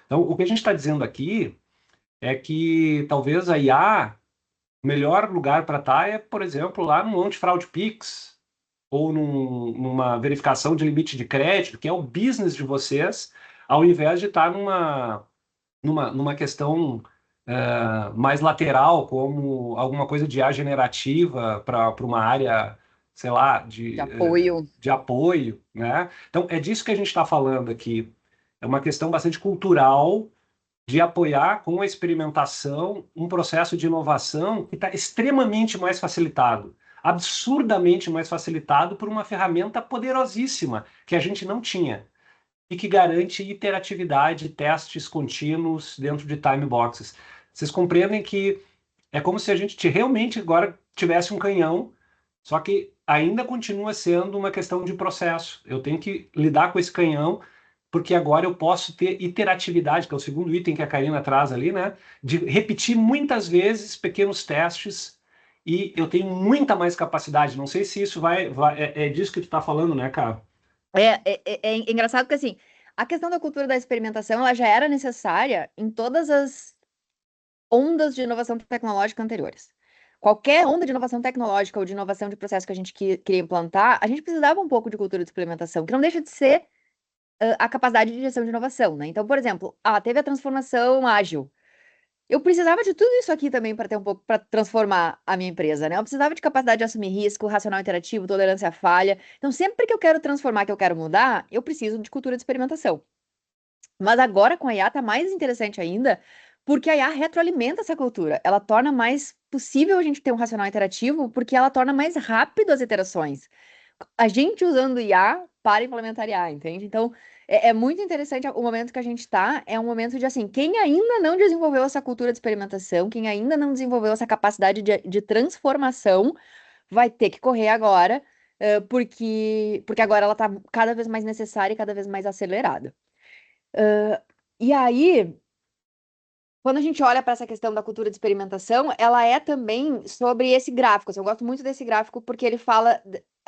Então, o que a gente está dizendo aqui é que talvez a IA, o melhor lugar para estar é, por exemplo, lá no Antifraude Pix, ou numa verificação de limite de crédito, que é o business de vocês, ao invés de estar numa questão mais lateral, como alguma coisa de IA generativa para uma área, sei lá, De apoio. de apoio, né? Então, é disso que a gente está falando aqui. É uma questão bastante cultural de apoiar com a experimentação um processo de inovação que está extremamente mais facilitado, absurdamente mais facilitado por uma ferramenta poderosíssima que a gente não tinha e que garante iteratividade, testes contínuos dentro de time boxes. Vocês compreendem que é como se a gente realmente agora tivesse um canhão, só que ainda continua sendo uma questão de processo. Eu tenho que lidar com esse canhão, porque agora eu posso ter iteratividade, que é o segundo item que a Karina traz ali, né? De repetir muitas vezes pequenos testes e eu tenho muita mais capacidade. Não sei se isso é disso que tu está falando, né, cara? É engraçado porque, assim, a questão da cultura da experimentação, ela já era necessária em todas as ondas de inovação tecnológica anteriores. Qualquer onda de inovação tecnológica ou de inovação de processo que a gente queria implantar, a gente precisava um pouco de cultura de experimentação, que não deixa de ser a capacidade de gestão de inovação, né? Então, por exemplo, teve a transformação ágil. Eu precisava de tudo isso aqui também para ter um pouco para transformar a minha empresa, né? Eu precisava de capacidade de assumir risco, racional interativo, tolerância à falha. Então, sempre que eu quero transformar, que eu quero mudar, eu preciso de cultura de experimentação. Mas agora com a IA tá mais interessante ainda, porque a IA retroalimenta essa cultura. Ela torna mais possível a gente ter um racional interativo, porque ela torna mais rápido as iterações. a gente usando IA para implementar IA, entende? Então, é muito interessante o momento que a gente está, é um momento de, assim, quem ainda não desenvolveu essa cultura de experimentação, quem ainda não desenvolveu essa capacidade de transformação, vai ter que correr agora, porque agora ela está cada vez mais necessária e cada vez mais acelerada. E aí, quando a gente olha para essa questão da cultura de experimentação, ela é também sobre esse gráfico. Assim, eu gosto muito desse gráfico porque ele fala.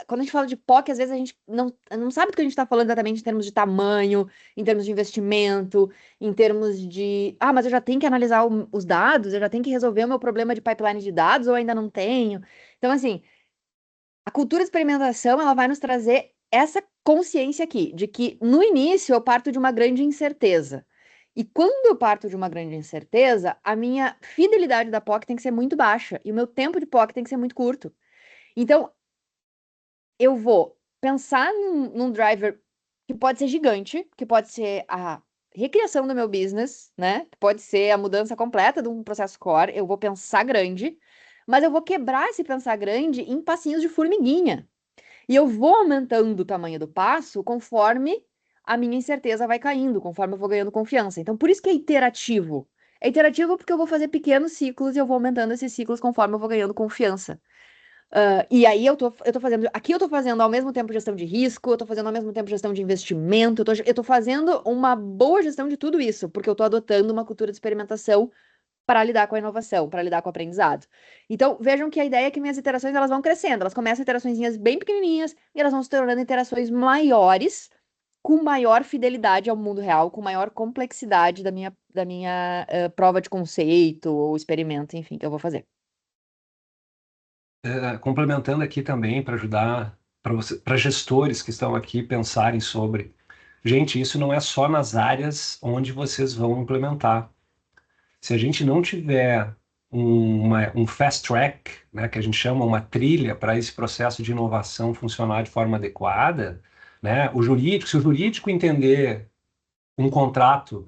Quando a gente fala de POC, às vezes a gente não sabe do que a gente está falando exatamente em termos de tamanho, em termos de investimento, em termos de. Ah, mas eu já tenho que analisar os dados, eu já tenho que resolver o meu problema de pipeline de dados, ou ainda não tenho. Então, assim, a cultura de experimentação, ela vai nos trazer essa consciência aqui, de que no início eu parto de uma grande incerteza. E quando eu parto de uma grande incerteza, a minha fidelidade da POC tem que ser muito baixa e o meu tempo de POC tem que ser muito curto. Então, eu vou pensar num driver que pode ser gigante, que pode ser a recriação do meu business, né? Que pode ser a mudança completa de um processo core. Eu vou pensar grande, mas eu vou quebrar esse pensar grande em passinhos de formiguinha. E eu vou aumentando o tamanho do passo conforme a minha incerteza vai caindo, conforme eu vou ganhando confiança. Então, por isso que é iterativo. É iterativo porque eu vou fazer pequenos ciclos e eu vou aumentando esses ciclos conforme eu vou ganhando confiança. E aí eu tô fazendo. Aqui eu tô fazendo ao mesmo tempo gestão de risco, eu tô fazendo ao mesmo tempo gestão de investimento, eu tô fazendo uma boa gestão de tudo isso, porque eu tô adotando uma cultura de experimentação para lidar com a inovação, para lidar com o aprendizado. Então, vejam que a ideia é que minhas iterações elas vão crescendo, elas começam iteraçõezinhas bem pequenininhas e elas vão se tornando iterações maiores, com maior fidelidade ao mundo real, com maior complexidade da minha prova de conceito ou experimento, enfim, que eu vou fazer. Complementando aqui também para ajudar para gestores que estão aqui pensarem sobre, gente, isso não é só nas áreas onde vocês vão implementar. Se a gente não tiver um fast track, né, que a gente chama uma trilha para esse processo de inovação funcionar de forma adequada, né, se o jurídico entender um contrato,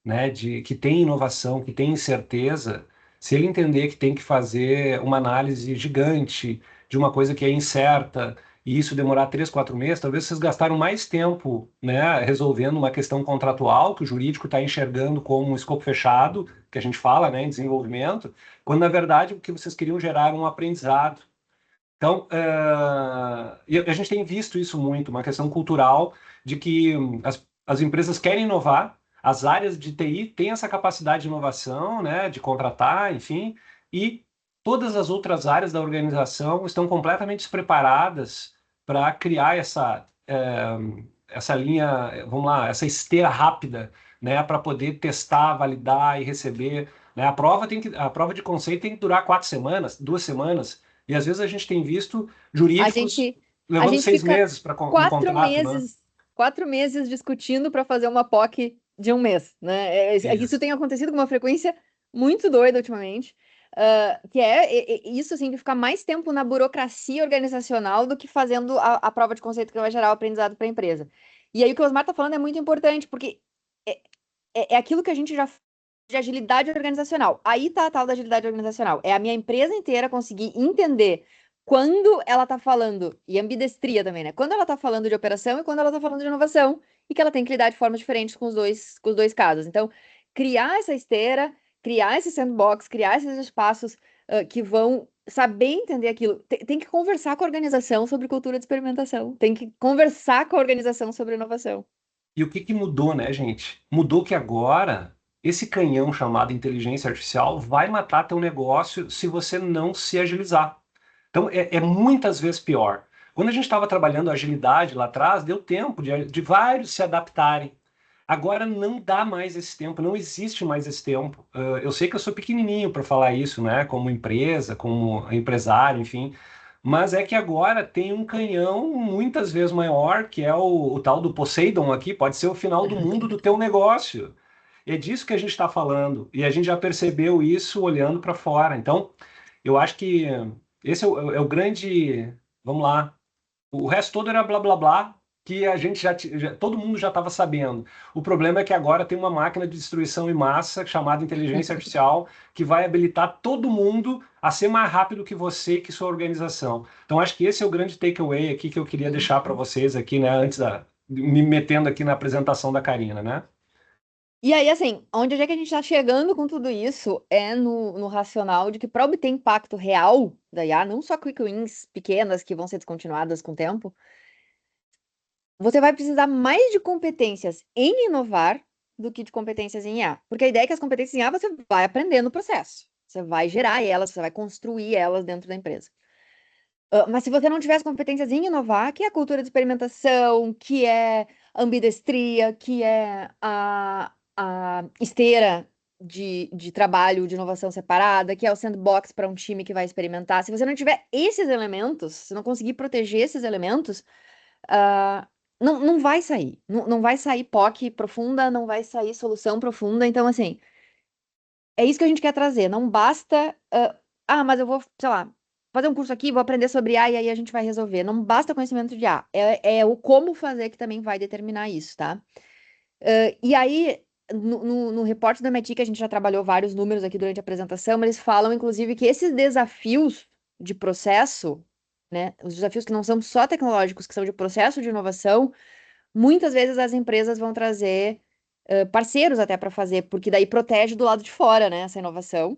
né, de que tem inovação, que tem incerteza, se ele entender que tem que fazer uma análise gigante de uma coisa que é incerta e isso demorar 3, 4 meses, talvez vocês gastaram mais tempo, né, resolvendo uma questão contratual que o jurídico está enxergando como um escopo fechado, que a gente fala, né, em desenvolvimento, quando na verdade o que vocês queriam gerar era um aprendizado. Então, e a gente tem visto isso muito, uma questão cultural de que as empresas querem inovar, as áreas de TI têm essa capacidade de inovação, né, de contratar, enfim, e todas as outras áreas da organização estão completamente despreparadas para criar essa linha, vamos lá, essa esteira rápida, né, para poder testar, validar e receber. Né? A prova de conceito tem que durar 4 semanas, 2 semanas. E às vezes a gente tem visto A jurídicos gente, a levando gente seis fica meses para um quatro contrato, né? meses, 4 meses discutindo para fazer uma POC de um mês, né? Isso Isso. tem acontecido com uma frequência muito doida ultimamente, que isso, assim, de ficar mais tempo na burocracia organizacional do que fazendo a prova de conceito que vai gerar o aprendizado para a empresa. E aí o que o Osmar está falando é muito importante, porque é, é aquilo que a gente já de agilidade organizacional. Aí tá a tal da agilidade organizacional. É a minha empresa inteira conseguir entender quando ela tá falando, e ambidestria também, né? Quando ela tá falando de operação e quando ela tá falando de inovação, e que ela tem que lidar de formas diferentes com os dois casos. Então, criar essa esteira, criar esse sandbox, criar esses espaços que vão saber entender aquilo. Tem que conversar com a organização sobre cultura de experimentação. Tem que conversar com a organização sobre inovação. E o que que mudou, né, gente? Mudou que agora esse canhão chamado inteligência artificial vai matar teu negócio se você não se agilizar. Então, é muitas vezes pior. Quando a gente estava trabalhando agilidade lá atrás, deu tempo de vários se adaptarem. Agora não dá mais esse tempo, não existe mais esse tempo. Eu sei que eu sou pequenininho para falar isso, né? Como empresa, como empresário, enfim. Mas é que agora tem um canhão muitas vezes maior, que é o tal do Poseidon aqui, pode ser o final do mundo do teu negócio. É disso que a gente está falando. E a gente já percebeu isso olhando para fora. Então, eu acho que esse é o grande. Vamos lá. O resto todo era blá blá blá. que a gente todo mundo já estava sabendo. O problema é que agora tem uma máquina de destruição em massa chamada inteligência artificial que vai habilitar todo mundo a ser mais rápido que você e que sua organização. Então acho que esse é o grande takeaway aqui que eu queria deixar para vocês aqui, né, antes me metendo aqui na apresentação da Karina, né? E aí, assim, onde é que a gente está chegando com tudo isso é no racional de que para obter impacto real da IA, não só quick wins pequenas que vão ser descontinuadas com o tempo, você vai precisar mais de competências em inovar do que de competências em IA. Porque a ideia é que as competências em IA você vai aprender no processo. Você vai gerar elas, você vai construir elas dentro da empresa. Mas se você não tiver as competências em inovar, que é a cultura de experimentação, que é ambidestria, que é a esteira de trabalho, de inovação separada, que é o sandbox para um time que vai experimentar. Se você não tiver esses elementos, se não conseguir proteger esses elementos, ah, não vai sair. Não vai sair POC profunda, não vai sair solução profunda. Então, assim, é isso que a gente quer trazer. Não basta. Mas eu vou, sei lá, fazer um curso aqui, vou aprender sobre A e aí a gente vai resolver. Não basta conhecimento de A. É o como fazer que também vai determinar isso, tá? E aí, no reporte do MIT, que a gente já trabalhou vários números aqui durante a apresentação, eles falam, inclusive, que esses desafios de processo, né, os desafios que não são só tecnológicos, que são de processo de inovação, muitas vezes as empresas vão trazer parceiros até para fazer, porque daí protege do lado de fora, né, essa inovação,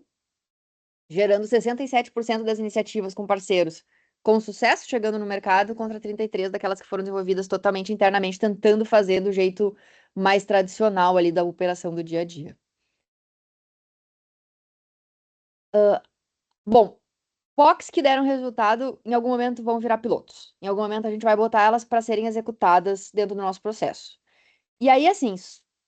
gerando 67% das iniciativas com parceiros com sucesso chegando no mercado contra 33% daquelas que foram desenvolvidas totalmente internamente, tentando fazer do jeito mais tradicional ali da operação do dia a dia. Bom, POCs que deram resultado, em algum momento vão virar pilotos. Em algum momento a gente vai botar elas para serem executadas dentro do nosso processo. E aí, assim,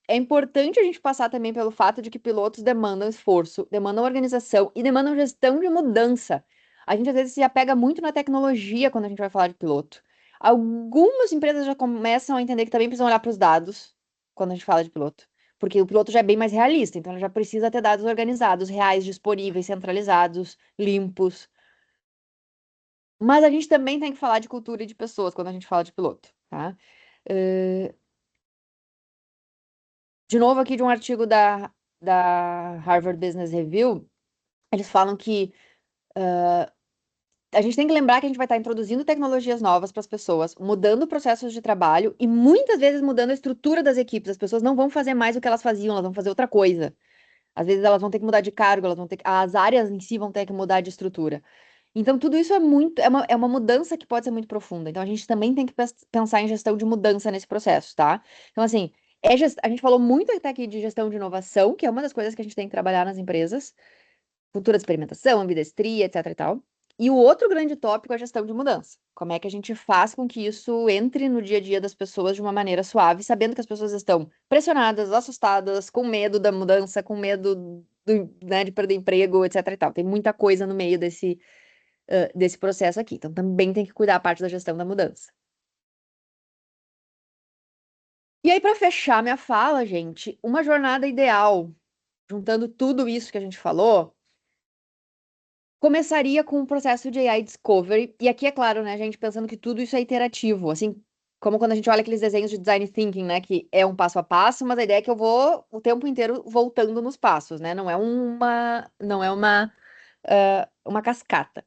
é importante a gente passar também pelo fato de que pilotos demandam esforço, demandam organização e demandam gestão de mudança. A gente às vezes se apega muito na tecnologia quando a gente vai falar de piloto. Algumas empresas já começam a entender que também precisam olhar para os dados quando a gente fala de piloto. Porque o piloto já é bem mais realista, então ele já precisa ter dados organizados, reais, disponíveis, centralizados, limpos. Mas a gente também tem que falar de cultura e de pessoas quando a gente fala de piloto, tá? Eh, De novo, aqui de um artigo da Harvard Business Review, eles falam que a gente tem que lembrar que a gente vai estar introduzindo tecnologias novas para as pessoas, mudando processos de trabalho e muitas vezes mudando a estrutura das equipes. As pessoas não vão fazer mais o que elas faziam, elas vão fazer outra coisa. Às vezes elas vão ter que mudar de cargo, as áreas em si vão ter que mudar de estrutura. Então, tudo isso é uma mudança que pode ser muito profunda. Então, a gente também tem que pensar em gestão de mudança nesse processo, tá? Então, assim, a gente falou muito até aqui de gestão de inovação, que é uma das coisas que a gente tem que trabalhar nas empresas, cultura de experimentação, ambidestria, etc e tal. E o outro grande tópico é a gestão de mudança. Como é que a gente faz com que isso entre no dia a dia das pessoas de uma maneira suave, sabendo que as pessoas estão pressionadas, assustadas, com medo da mudança, com medo né, de perder emprego, etc e tal. Tem muita coisa no meio desse processo aqui. Então, também tem que cuidar a parte da gestão da mudança. E aí, para fechar minha fala, gente, uma jornada ideal, juntando tudo isso que a gente falou, começaria com o processo de AI Discovery. E aqui é claro, né, gente, pensando que tudo isso é iterativo, assim como quando a gente olha aqueles desenhos de design thinking, né, que é um passo a passo, mas a ideia é que eu vou o tempo inteiro voltando nos passos, né? Não é uma cascata.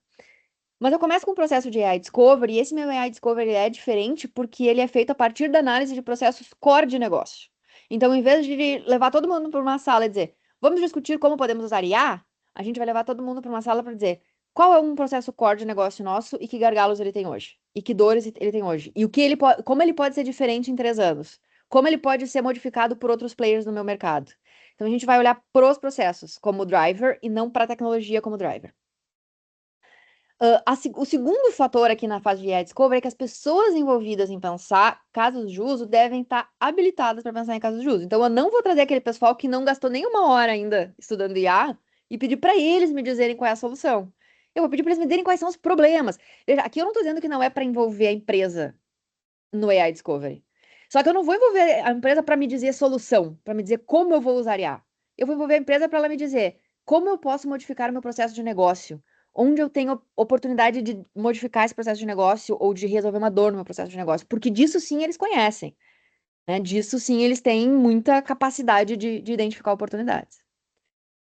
Mas eu começo com o processo de AI Discovery, e esse meu AI Discovery é diferente porque ele é feito a partir da análise de processos core de negócio. Então, em vez de levar todo mundo para uma sala e dizer, vamos discutir como podemos usar IA, a gente vai levar todo mundo para uma sala para dizer, qual é um processo core de negócio nosso e que gargalos ele tem hoje? E que dores ele tem hoje? E como ele pode ser diferente em 3 anos? Como ele pode ser modificado por outros players no meu mercado? Então, a gente vai olhar para os processos como driver e não para a tecnologia como driver. O segundo fator aqui na fase de AI Discovery é que as pessoas envolvidas em pensar casos de uso devem estar habilitadas para pensar em casos de uso. Então, eu não vou trazer aquele pessoal que não gastou nenhuma hora ainda estudando IA e pedir para eles me dizerem qual é a solução. Eu vou pedir para eles me dizerem quais são os problemas. Veja, aqui eu não estou dizendo que não é para envolver a empresa no AI Discovery. Só que eu não vou envolver a empresa para me dizer solução, para me dizer como eu vou usar IA. Eu vou envolver a empresa para ela me dizer como eu posso modificar o meu processo de negócio, onde eu tenho oportunidade de modificar esse processo de negócio ou de resolver uma dor no meu processo de negócio, porque disso sim eles conhecem, né? Disso sim eles têm muita capacidade de identificar oportunidades.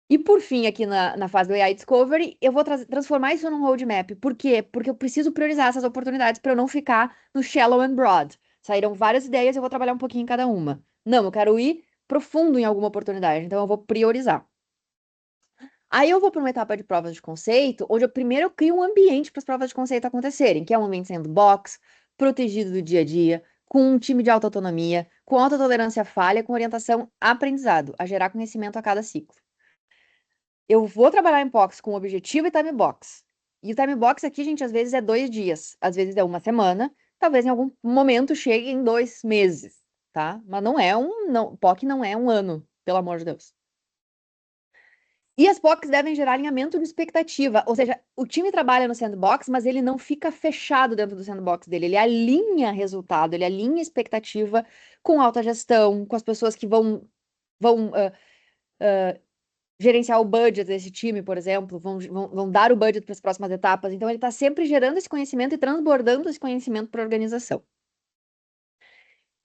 E por fim, aqui na fase do AI Discovery, eu vou transformar isso num roadmap. Por quê? Porque eu preciso priorizar essas oportunidades para eu não ficar no shallow and broad. Saíram várias ideias, eu vou trabalhar um pouquinho em cada uma. Não, eu quero ir profundo em alguma oportunidade, então eu vou priorizar. Aí eu vou para uma etapa de provas de conceito, onde eu primeiro crio um ambiente para as provas de conceito acontecerem, que é um ambiente sandbox, protegido do dia a dia, com um time de alta autonomia, com alta tolerância à falha, com orientação a aprendizado, a gerar conhecimento a cada ciclo. Eu vou trabalhar em box com objetivo e time box. E o time box aqui, gente, às vezes é 2 dias, às vezes é uma semana, talvez em algum momento chegue em 2 meses, tá? Mas não é POC não é um ano, pelo amor de Deus. E as POCs devem gerar alinhamento de expectativa, ou seja, o time trabalha no sandbox, mas ele não fica fechado dentro do sandbox dele, ele alinha resultado, ele alinha expectativa com alta gestão, com as pessoas que vão gerenciar o budget desse time, por exemplo, vão dar o budget para as próximas etapas. Então, ele está sempre gerando esse conhecimento e transbordando esse conhecimento para a organização.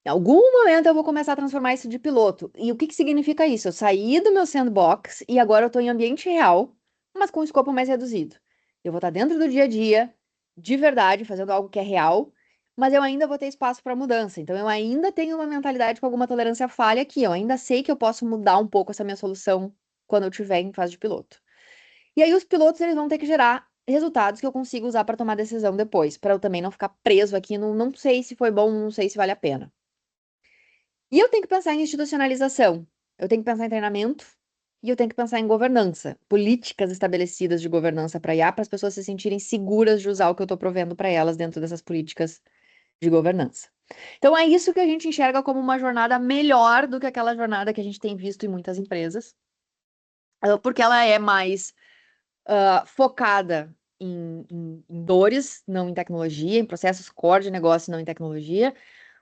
Em algum momento eu vou começar a transformar isso de piloto. E o que significa isso? Eu saí do meu sandbox e agora eu estou em ambiente real, mas com um escopo mais reduzido. Eu vou estar dentro do dia a dia, de verdade, fazendo algo que é real, mas eu ainda vou ter espaço para mudança. Então eu ainda tenho uma mentalidade com alguma tolerância à falha aqui. Eu ainda sei que eu posso mudar um pouco essa minha solução quando eu estiver em fase de piloto. E aí os pilotos eles vão ter que gerar resultados que eu consiga usar para tomar decisão depois, para eu também não ficar preso aqui no não sei se foi bom, não sei se vale a pena. E eu tenho que pensar em institucionalização, eu tenho que pensar em treinamento e eu tenho que pensar em governança, políticas estabelecidas de governança para IA, para as pessoas se sentirem seguras de usar o que eu estou provendo para elas dentro dessas políticas de governança. Então é isso que a gente enxerga como uma jornada melhor do que aquela jornada que a gente tem visto em muitas empresas, porque ela é mais focada em dores, não em tecnologia, em processos core de negócio, não em tecnologia,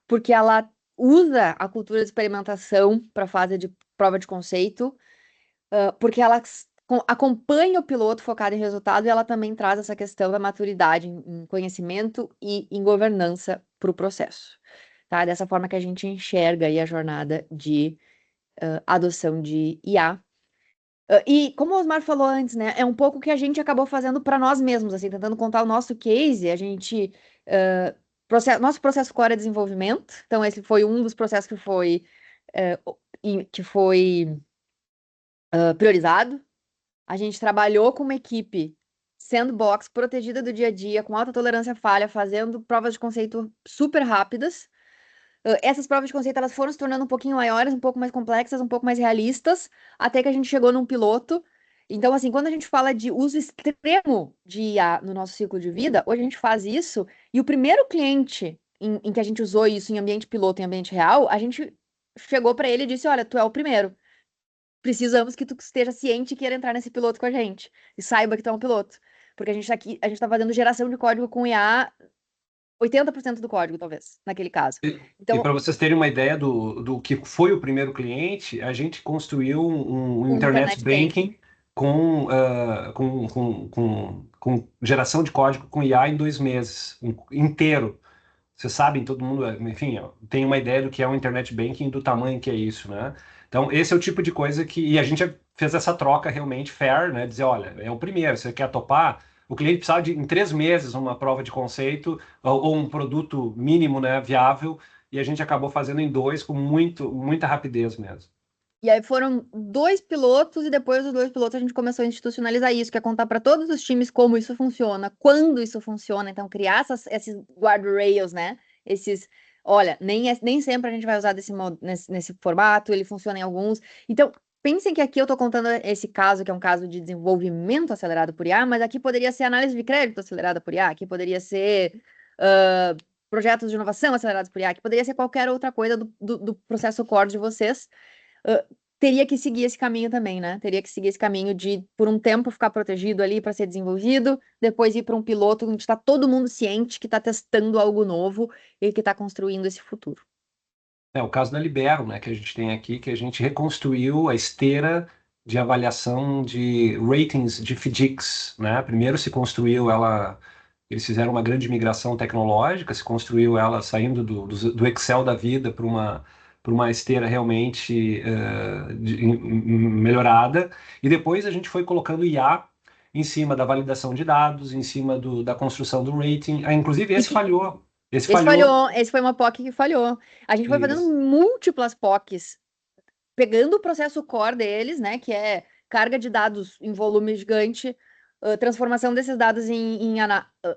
porque ela usa a cultura de experimentação para a fase de prova de conceito, porque ela acompanha o piloto focado em resultado e ela também traz essa questão da maturidade em conhecimento e em governança para o processo. Tá? Dessa forma que a gente enxerga aí a jornada de adoção de IA. E como o Osmar falou antes, né, é um pouco o que a gente acabou fazendo para nós mesmos, assim, tentando contar o nosso case, a gente, nosso processo core é desenvolvimento, então esse foi um dos processos que foi priorizado. A gente trabalhou com uma equipe sandbox, protegida do dia a dia, com alta tolerância à falha, fazendo provas de conceito super rápidas. Essas provas de conceito elas foram se tornando um pouquinho maiores, um pouco mais complexas, um pouco mais realistas, até que a gente chegou num piloto. Então, assim, quando a gente fala de uso extremo de IA no nosso ciclo de vida, hoje a gente faz isso, e o primeiro cliente em que a gente usou isso em ambiente piloto, em ambiente real, a gente chegou para ele e disse: Olha, tu é o primeiro. Precisamos que tu esteja ciente e queira entrar nesse piloto com a gente. E saiba que tu é um piloto. Porque a gente tá aqui, a gente tá fazendo geração de código com IA 80% do código, talvez, naquele caso. E Então, para vocês terem uma ideia do que foi o primeiro cliente, a gente construiu um um internet internet banking. banking com geração de código com IA em 2 meses, inteiro. Vocês sabem, todo mundo, enfim, ó, tem uma ideia do que é um internet banking, do tamanho que é isso, né? Então, esse é o tipo de coisa que. E a gente fez essa troca realmente fair, né? Dizer, olha, é o primeiro, você quer topar? O cliente precisava de, em 3 meses, uma prova de conceito ou um produto mínimo, né, viável, e a gente acabou fazendo em 2 com muita rapidez mesmo. E aí foram 2 pilotos, e depois dos 2 pilotos a gente começou a institucionalizar isso, que é contar para todos os times como isso funciona, quando isso funciona. Então, criar esses guardrails, né? Esses. Olha, nem sempre a gente vai usar nesse formato, ele funciona em alguns. Então, pensem que aqui eu estou contando esse caso, que é um caso de desenvolvimento acelerado por IA, mas aqui poderia ser análise de crédito acelerada por IA, aqui poderia ser projetos de inovação acelerados por IA, aqui poderia ser qualquer outra coisa do processo core de vocês. Teria que seguir esse caminho também, né? Teria que seguir esse caminho de, por um tempo, ficar protegido ali para ser desenvolvido, depois ir para um piloto onde está todo mundo ciente que está testando algo novo e que está construindo esse futuro. É o caso da Libero, né, que a gente tem aqui, que a gente reconstruiu a esteira de avaliação de ratings de FDICs, né? Primeiro se construiu ela, eles fizeram uma grande migração tecnológica, se construiu ela saindo do Excel da vida para uma esteira realmente melhorada, e depois a gente foi colocando IA em cima da validação de dados, em cima da construção do rating. Ah, inclusive, esse Isso, falhou. Esse esse falhou. falhou, esse foi uma POC que falhou. A gente foi fazendo Isso. múltiplas POCs, pegando o processo core deles, né, que é carga de dados em volume gigante, transformação desses dados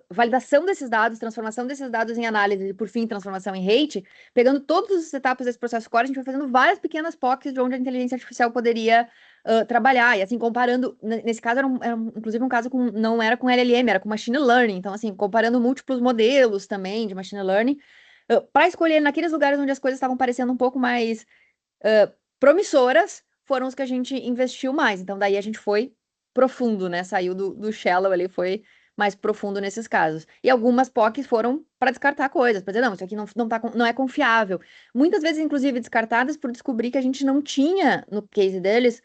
validação desses dados, transformação desses dados em análise e, por fim, transformação em rate, pegando todas as etapas desse processo core, a gente vai fazendo várias pequenas POCs de onde a inteligência artificial poderia trabalhar, e assim, comparando, nesse caso inclusive um caso não era com LLM, era com machine learning, então assim, comparando múltiplos modelos também de machine learning, para escolher naqueles lugares onde as coisas estavam parecendo um pouco mais promissoras, foram os que a gente investiu mais. Então, daí a gente foi profundo, né? Saiu do shallow ali, foi mais profundo nesses casos. E algumas POCs foram para descartar coisas, para dizer, não, isso aqui não é confiável. Muitas vezes, inclusive, descartadas por descobrir que a gente não tinha, no case deles,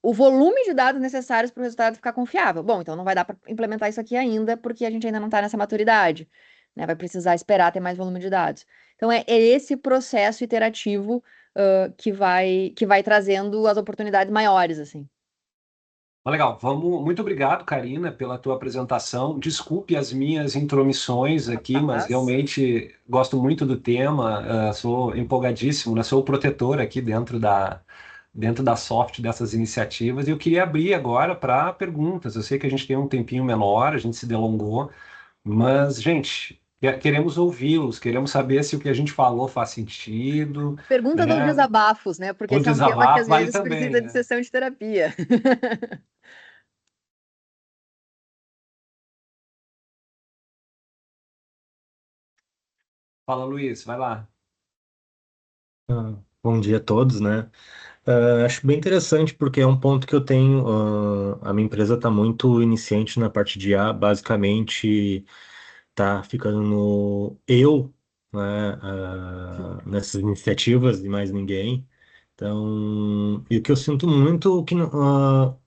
o volume de dados necessários para o resultado ficar confiável. Bom, então não vai dar para implementar isso aqui ainda, porque a gente ainda não está nessa maturidade, né? Vai precisar esperar ter mais volume de dados. Então, é esse processo iterativo que vai trazendo as oportunidades maiores, assim. Legal, vamos. Muito obrigado, Karina, pela tua apresentação. Desculpe as minhas intromissões aqui, mas Capaz. realmente gosto muito do tema, sou empolgadíssimo, né? Sou o protetor aqui dentro da Soft dessas iniciativas. E eu queria abrir agora para perguntas. Eu sei que a gente tem um tempinho menor, a gente se delongou, mas, gente, queremos ouvi-los, queremos saber se o que a gente falou faz sentido, Pergunta dos né? desabafos, né? Porque O esse é um tema que às desabafo vale vezes também, precisa de né? sessão de terapia. Fala, Luiz, vai lá. Bom dia a todos, né? Acho bem interessante porque é um ponto que eu tenho. A minha empresa está muito iniciante na parte de IA, basicamente está ficando no eu, né? Nessas iniciativas e mais ninguém. Então, e o que eu sinto muito que não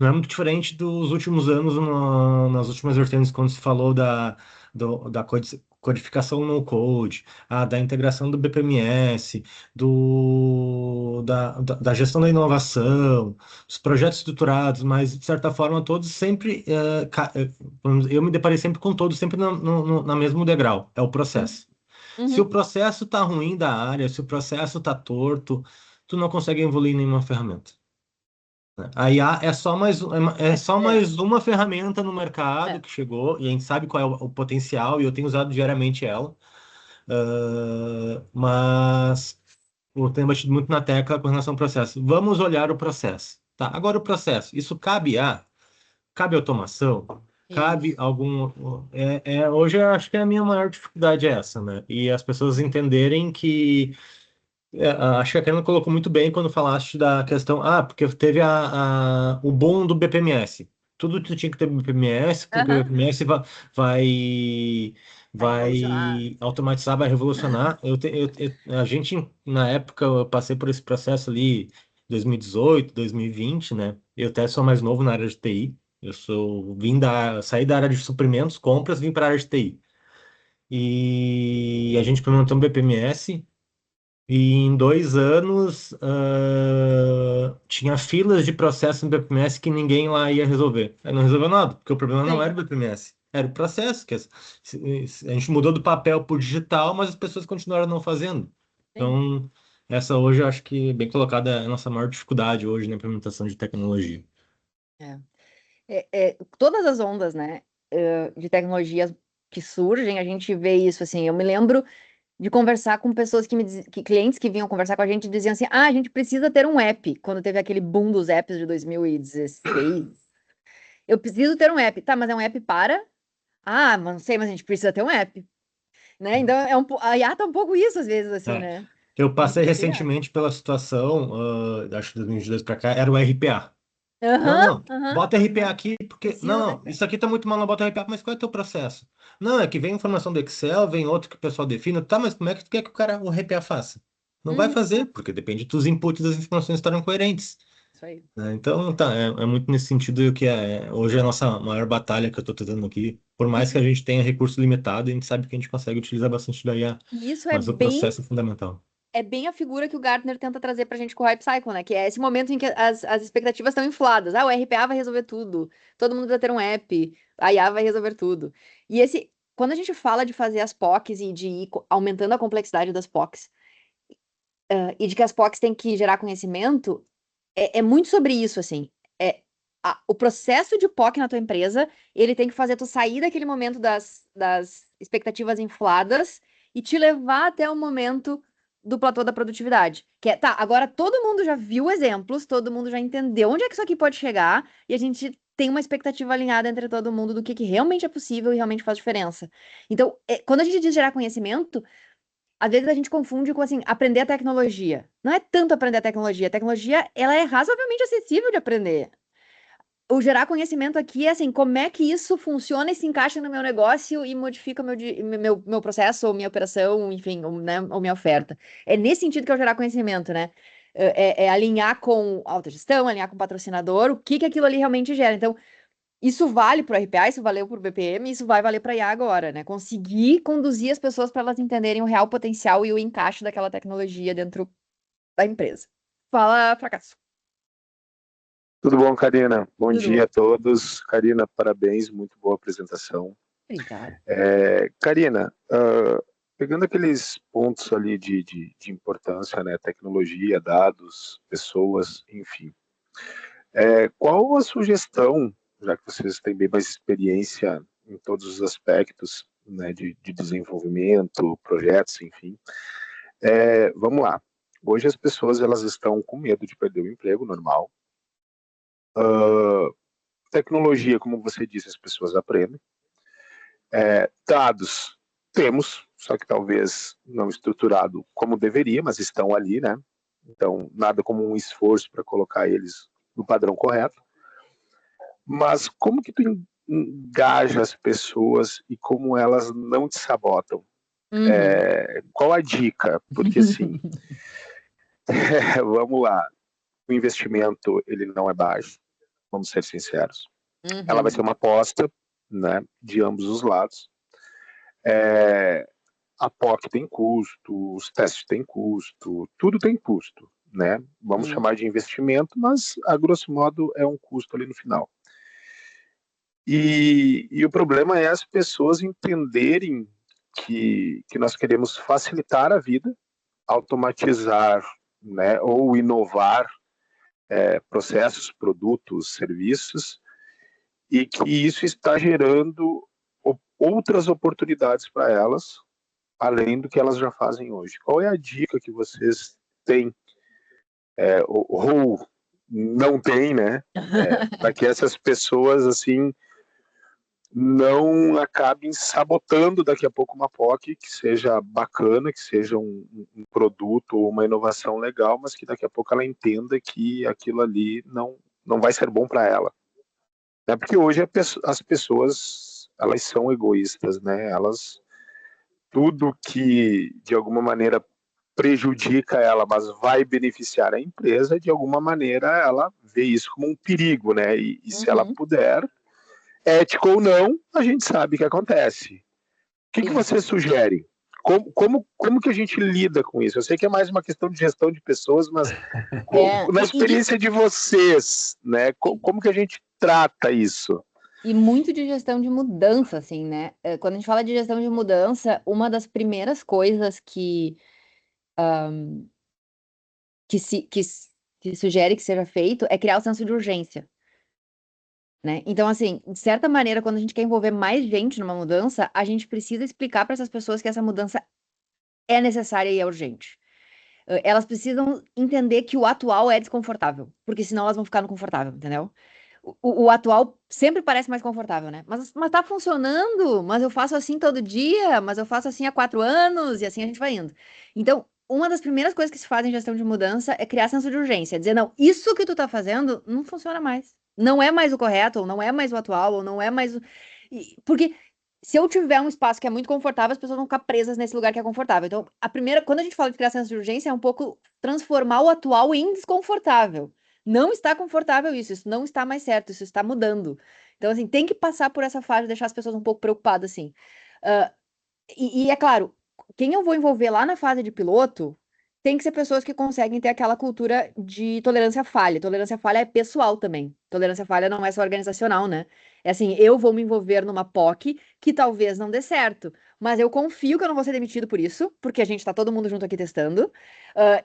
é muito diferente dos últimos anos, nas últimas vertentes, quando se falou da codificação no code, da integração do BPMS, da gestão da inovação, os projetos estruturados, mas, de certa forma, todos sempre. Eu me deparei sempre com todos, sempre na mesmo degrau, é o processo. Se o Uhum. processo está ruim da área, se o processo está torto, tu não consegue evoluir nenhuma ferramenta. A IA é só é só É, mais uma ferramenta no mercado é. que chegou e a gente sabe qual é o potencial e eu tenho usado diariamente ela. Mas eu tenho batido muito na tecla com relação ao processo. Vamos olhar o processo. Tá, agora o processo. Isso cabe cabe automação? Cabe Isso. algum. Hoje eu acho que a minha maior dificuldade é essa, né? E as pessoas entenderem que acho que a Karina colocou muito bem quando falaste da questão, porque teve o boom do BPMS. Tudo tu tinha que ter BPMS, porque o Aham. BPMS vai, Vai revolucionar. vai automatizar, vai revolucionar. A gente, na época, eu passei por esse processo ali, 2018, 2020, né? Eu até sou mais novo na área de TI. Saí da área de suprimentos, compras, vim para a área de TI. E a gente implementou um BPMS. E em 2 anos, tinha filas de processo no BPMS que ninguém lá ia resolver. Aí não resolveu nada, porque o problema não era Sim, o BPMS, era o processo. A gente mudou do papel para o digital, mas as pessoas continuaram não fazendo. sim. Então, essa hoje eu acho que bem colocada é a nossa maior dificuldade hoje na implementação de tecnologia. É. Todas as ondas, né, de tecnologias que surgem, a gente vê isso, assim, eu me lembro de conversar com pessoas clientes que vinham conversar com a gente e diziam assim, a gente precisa ter um app, quando teve aquele boom dos apps de 2016, eu preciso ter um app, tá, mas é um app para? Mas não sei, mas a gente precisa ter um app, né, então a IA tá um pouco isso às vezes, assim, É. né, Eu a gente passei precisa. recentemente pela situação, acho que 2022 para cá, era o RPA. Não, Aham, não. aham, Bota RPA aqui, porque. precisa Não, ter. não. Isso aqui tá muito mal, não bota RPA, mas qual é o teu processo? Não, é que vem informação do Excel, vem outro que o pessoal define. Tá, mas como é que tu quer que o RPA faça? Não vai Uhum. fazer, porque depende dos inputs das informações estarem coerentes. Isso aí. Né? Então, tá, é muito nesse sentido que hoje é a nossa maior batalha que eu estou tentando aqui. Por mais que a gente tenha recurso limitado, a gente sabe que a gente consegue utilizar bastante da IA, E isso mas o processo é fundamental. é bem a figura que o Gartner tenta trazer pra gente com o Hype Cycle, né? Que é esse momento em que as expectativas estão infladas. Ah, o RPA vai resolver tudo. Todo mundo vai ter um app. A IA vai resolver tudo. E quando a gente fala de fazer as POCs e de ir aumentando a complexidade das POCs, e de que as POCs têm que gerar conhecimento, é muito sobre isso, assim. O processo de POC na tua empresa, ele tem que fazer tu sair daquele momento das expectativas infladas e te levar até o momento do platô da produtividade. Que é, tá, agora todo mundo já viu exemplos, todo mundo já entendeu onde é que isso aqui pode chegar, e a gente tem uma expectativa alinhada entre todo mundo do que realmente é possível e realmente faz diferença. Então, quando a gente diz gerar conhecimento, às vezes a gente confunde com, assim, aprender a tecnologia. Não é tanto aprender a tecnologia. A tecnologia, ela é razoavelmente acessível de aprender. O gerar conhecimento aqui é, assim, como é que isso funciona e se encaixa no meu negócio e modifica meu processo, ou minha operação, enfim, ou, né, ou minha oferta. É nesse sentido que é o gerar conhecimento, né? É alinhar com autogestão, alinhar com patrocinador, o que aquilo ali realmente gera. Então, isso vale para o RPA, isso valeu para o BPM, isso vai valer para a IA agora, né? Conseguir conduzir as pessoas para elas entenderem o real potencial e o encaixe daquela tecnologia dentro da empresa. Fala, fracasso. Tudo bom, Karina? Bom Tudo dia bom? a todos. Karina, parabéns, muito boa apresentação. Obrigada. Karina, pegando aqueles pontos ali de importância, né? Tecnologia, dados, pessoas, enfim. Qual a sugestão, já que vocês têm bem mais experiência em todos os aspectos, né, de desenvolvimento, projetos, enfim. Vamos lá. Hoje as pessoas elas estão com medo de perder o emprego normal. Tecnologia, como você disse, as pessoas aprendem. Dados, temos, só que talvez não estruturado como deveria, mas estão ali, né? Então, nada como um esforço para colocar eles no padrão correto. Mas como que tu engaja as pessoas e como elas não te sabotam? Uhum. Qual a dica? Porque, assim, vamos lá, o investimento, ele não é baixo, vamos ser sinceros. Ela vai ser Uhum. uma aposta, né, de ambos os lados. A POC tem custo, os testes têm custo, tudo tem custo, né? Vamos Uhum. chamar de investimento, mas a grosso modo é um custo ali no final. E o problema é as pessoas entenderem que nós queremos facilitar a vida, automatizar, né, ou inovar processos, produtos, serviços, e que isso está gerando outras oportunidades para elas, além do que elas já fazem hoje. Qual é a dica que vocês têm, ou não têm, né, para que essas pessoas, assim, não acabem sabotando daqui a pouco uma POC que seja bacana, que seja um produto ou uma inovação legal, mas que daqui a pouco ela entenda que aquilo ali não vai ser bom para ela. É porque hoje as pessoas elas são egoístas, né? Elas tudo que de alguma maneira prejudica ela, mas vai beneficiar a empresa, de alguma maneira ela vê isso como um perigo, né? E se ela Uhum. puder, ético ou não, a gente sabe o que acontece. O que Sim. você sugere? Como que a gente lida com isso? Eu sei que é mais uma questão de gestão de pessoas, mas na experiência de vocês, né? Como que a gente trata isso? E muito de gestão de mudança, assim, né? Quando a gente fala de gestão de mudança, uma das primeiras coisas que sugere que seja feito é criar o senso de urgência, né? Então, assim, de certa maneira, quando a gente quer envolver mais gente numa mudança, a gente precisa explicar para essas pessoas que essa mudança é necessária e é urgente. Elas precisam entender que o atual é desconfortável, porque senão elas vão ficar no confortável, entendeu? O atual sempre parece mais confortável, né? Mas tá funcionando, mas eu faço assim todo dia, mas eu faço assim há 4 anos, e assim a gente vai indo. Então, uma das primeiras coisas que se faz em gestão de mudança é criar senso de urgência, dizer, não, isso que tu tá fazendo não funciona mais. Não é mais o correto, ou não é mais o atual, ou não é mais o. Porque se eu tiver um espaço que é muito confortável, as pessoas vão ficar presas nesse lugar que é confortável. Então, quando a gente fala de criar senso de urgência, é um pouco transformar o atual em desconfortável. Não está confortável isso não está mais certo, isso está mudando. Então, assim, tem que passar por essa fase, deixar as pessoas um pouco preocupadas, assim. Ah, e é claro, quem eu vou envolver lá na fase de piloto tem que ser pessoas que conseguem ter aquela cultura de tolerância à falha. Tolerância à falha é pessoal também. Tolerância à falha não é só organizacional, né? É assim, eu vou me envolver numa POC que talvez não dê certo, mas eu confio que eu não vou ser demitido por isso, porque a gente tá todo mundo junto aqui testando.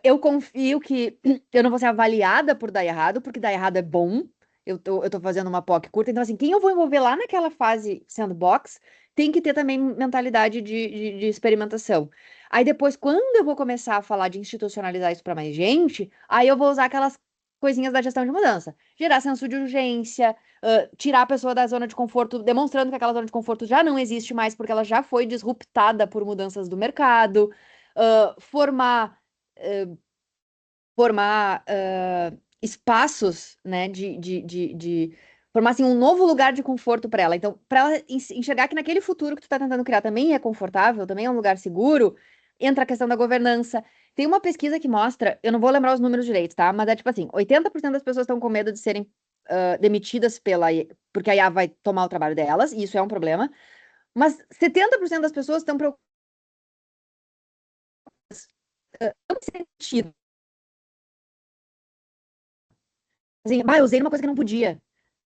Eu confio que eu não vou ser avaliada por dar errado, porque dar errado é bom. Eu tô fazendo uma POC curta, então assim, quem eu vou envolver lá naquela fase sandbox tem que ter também mentalidade de experimentação. Aí depois, quando eu vou começar a falar de institucionalizar isso para mais gente, aí eu vou usar aquelas coisinhas da gestão de mudança. Gerar senso de urgência, tirar a pessoa da zona de conforto, demonstrando que aquela zona de conforto já não existe mais porque ela já foi disruptada por mudanças do mercado, formar, espaços, né, de formar assim, um novo lugar de conforto para ela. Então, para ela enxergar que naquele futuro que tu está tentando criar também é confortável, também é um lugar seguro, entra a questão da governança. Tem uma pesquisa que mostra, eu não vou lembrar os números direitos, tá? Mas é tipo assim, 80% das pessoas estão com medo de serem demitidas porque a IA vai tomar o trabalho delas, e isso é um problema. Mas 70% das pessoas estão preocupadas no sentido. Assim, eu usei uma coisa que não podia.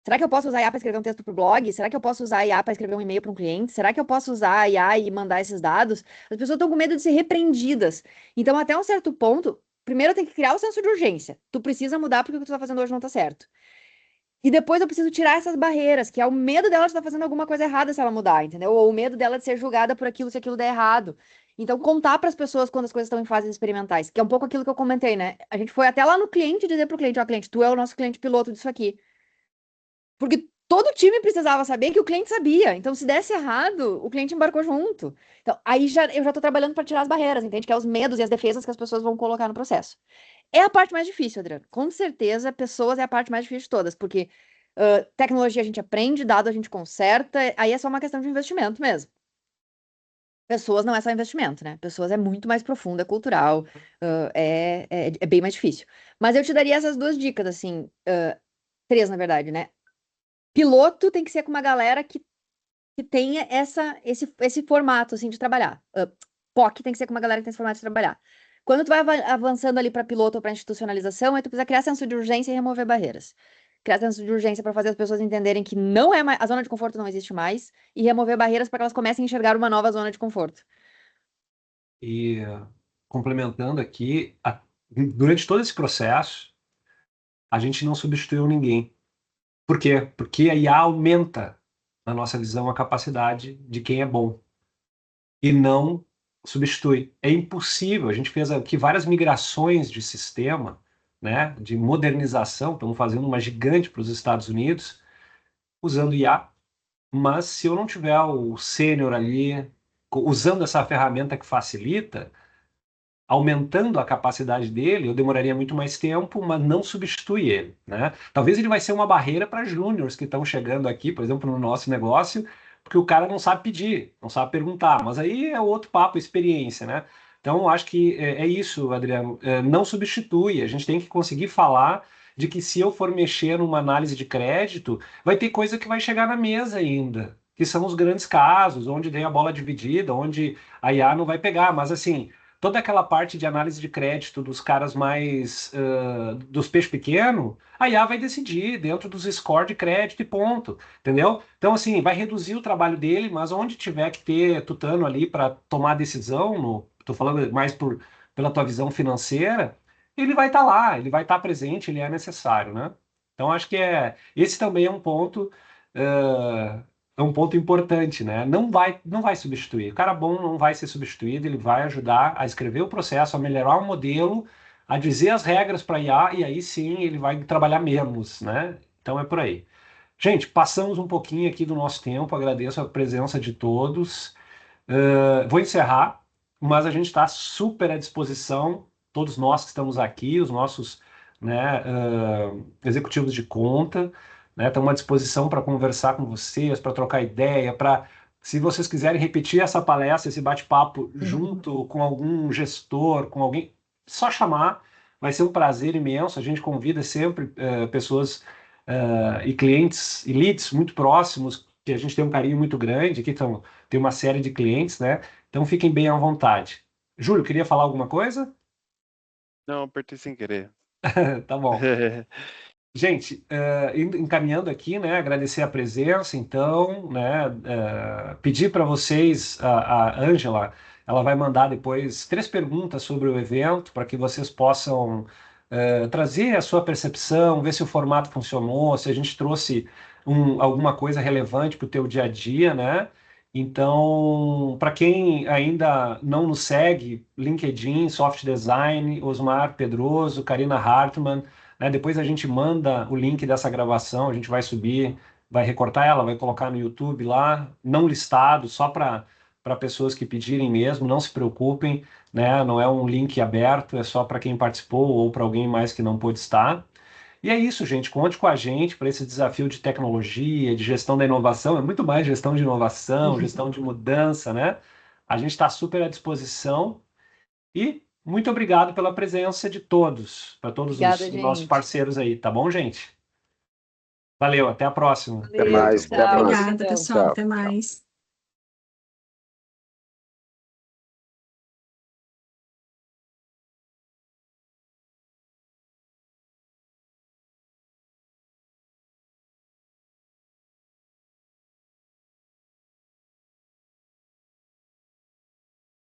Será que eu posso usar a IA para escrever um texto para o blog? Será que eu posso usar a IA para escrever um e-mail para um cliente? Será que eu posso usar a IA e mandar esses dados? As pessoas estão com medo de ser repreendidas. Então, até um certo ponto, primeiro tem que criar o senso de urgência. Tu precisa mudar porque o que tu está fazendo hoje não está certo. E depois eu preciso tirar essas barreiras, que é o medo dela de estar fazendo alguma coisa errada se ela mudar, entendeu? Ou o medo dela de ser julgada por aquilo se aquilo der errado. Então, contar para as pessoas quando as coisas estão em fases experimentais, que é um pouco aquilo que eu comentei, né? A gente foi até lá no cliente dizer para o cliente, ó, cliente, tu é o nosso cliente piloto disso aqui. Porque todo time precisava saber que o cliente sabia. Então, se desse errado, o cliente embarcou junto. Então, aí eu já estou trabalhando para tirar as barreiras, entende? Que é os medos e as defesas que as pessoas vão colocar no processo. É a parte mais difícil, Adriano. Com certeza, pessoas é a parte mais difícil de todas, porque tecnologia a gente aprende, dado a gente conserta, aí é só uma questão de investimento mesmo. Pessoas não é só investimento, né? Pessoas é muito mais profundo, é cultural, é bem mais difícil. Mas eu te daria essas duas dicas, assim, três, na verdade, né? Piloto tem que ser com uma galera que tenha esse formato, assim, de trabalhar. POC tem que ser com uma galera que tem esse formato de trabalhar. Quando tu vai avançando ali para piloto ou para institucionalização, aí tu precisa criar senso de urgência e remover barreiras. Criar senso de urgência para fazer as pessoas entenderem que não é mais, a zona de conforto não existe mais e remover barreiras para que elas comecem a enxergar uma nova zona de conforto. E complementando aqui, durante todo esse processo, a gente não substituiu ninguém. Por quê? Porque a IA aumenta, na nossa visão, a capacidade de quem é bom e não substitui. É impossível. A gente fez aqui várias migrações de sistema, né, de modernização. Estamos fazendo uma gigante para os Estados Unidos usando IA. Mas se eu não tiver o sênior ali usando essa ferramenta que facilita, aumentando a capacidade dele, eu demoraria muito mais tempo, mas não substitui ele, né? Talvez ele vai ser uma barreira para júniors que estão chegando aqui, por exemplo, no nosso negócio, porque o cara não sabe pedir, não sabe perguntar, mas aí é outro papo, experiência, né? Então, eu acho que é isso, Adriano, não substitui, a gente tem que conseguir falar de que se eu for mexer numa análise de crédito, vai ter coisa que vai chegar na mesa ainda, que são os grandes casos, onde tem a bola dividida, onde a IA não vai pegar, mas assim, toda aquela parte de análise de crédito dos caras mais dos peixes pequenos, a IA vai decidir dentro dos scores de crédito e ponto, entendeu? Então, assim, vai reduzir o trabalho dele, mas onde tiver que ter tutano ali para tomar decisão, tô falando mais pela tua visão financeira, ele vai estar lá, ele vai estar presente, ele é necessário, né? Então, acho que esse também é um ponto importante, né? Não vai substituir. O cara bom não vai ser substituído, ele vai ajudar a escrever o processo, a melhorar o modelo, a dizer as regras para IA, e aí sim ele vai trabalhar menos, né? Então é por aí. Gente, passamos um pouquinho aqui do nosso tempo, agradeço a presença de todos. Vou encerrar, mas a gente está super à disposição, todos nós que estamos aqui, os nossos, né, executivos de conta, né, estamos à disposição para conversar com vocês, para trocar ideia, para Se vocês quiserem repetir essa palestra, esse bate-papo junto com algum gestor, com alguém, só chamar, vai ser um prazer imenso. A gente convida sempre pessoas e clientes e leads muito próximos, que a gente tem um carinho muito grande. Aqui tem uma série de clientes, né? Então fiquem bem à vontade. Júlio, queria falar alguma coisa? Não, apertei sem querer. Tá bom. Gente, encaminhando aqui, né, agradecer a presença, então, né, pedir para vocês, a Ângela, ela vai mandar depois 3 perguntas sobre o evento, para que vocês possam trazer a sua percepção, ver se o formato funcionou, se a gente trouxe alguma coisa relevante para o teu dia a dia, né? Então, para quem ainda não nos segue, LinkedIn, Soft Design, Osmar Pedroso, Karina Hartmann, né? Depois a gente manda o link dessa gravação, a gente vai subir, vai recortar ela, vai colocar no YouTube lá, não listado, só para pessoas que pedirem mesmo, não se preocupem, né? Não é um link aberto, é só para quem participou ou para alguém mais que não pôde estar. E é isso, gente. Conte com a gente para esse desafio de tecnologia, de gestão da inovação. É muito mais gestão de inovação, gestão de mudança, né? A gente está super à disposição. E muito obrigado pela presença de todos, para todos Obrigada, os nossos gente. parceiros aí, tá bom, gente? Valeu, até a próxima. Até mais, até a Tchau. próxima. Obrigada, pessoal. Tchau. Até mais.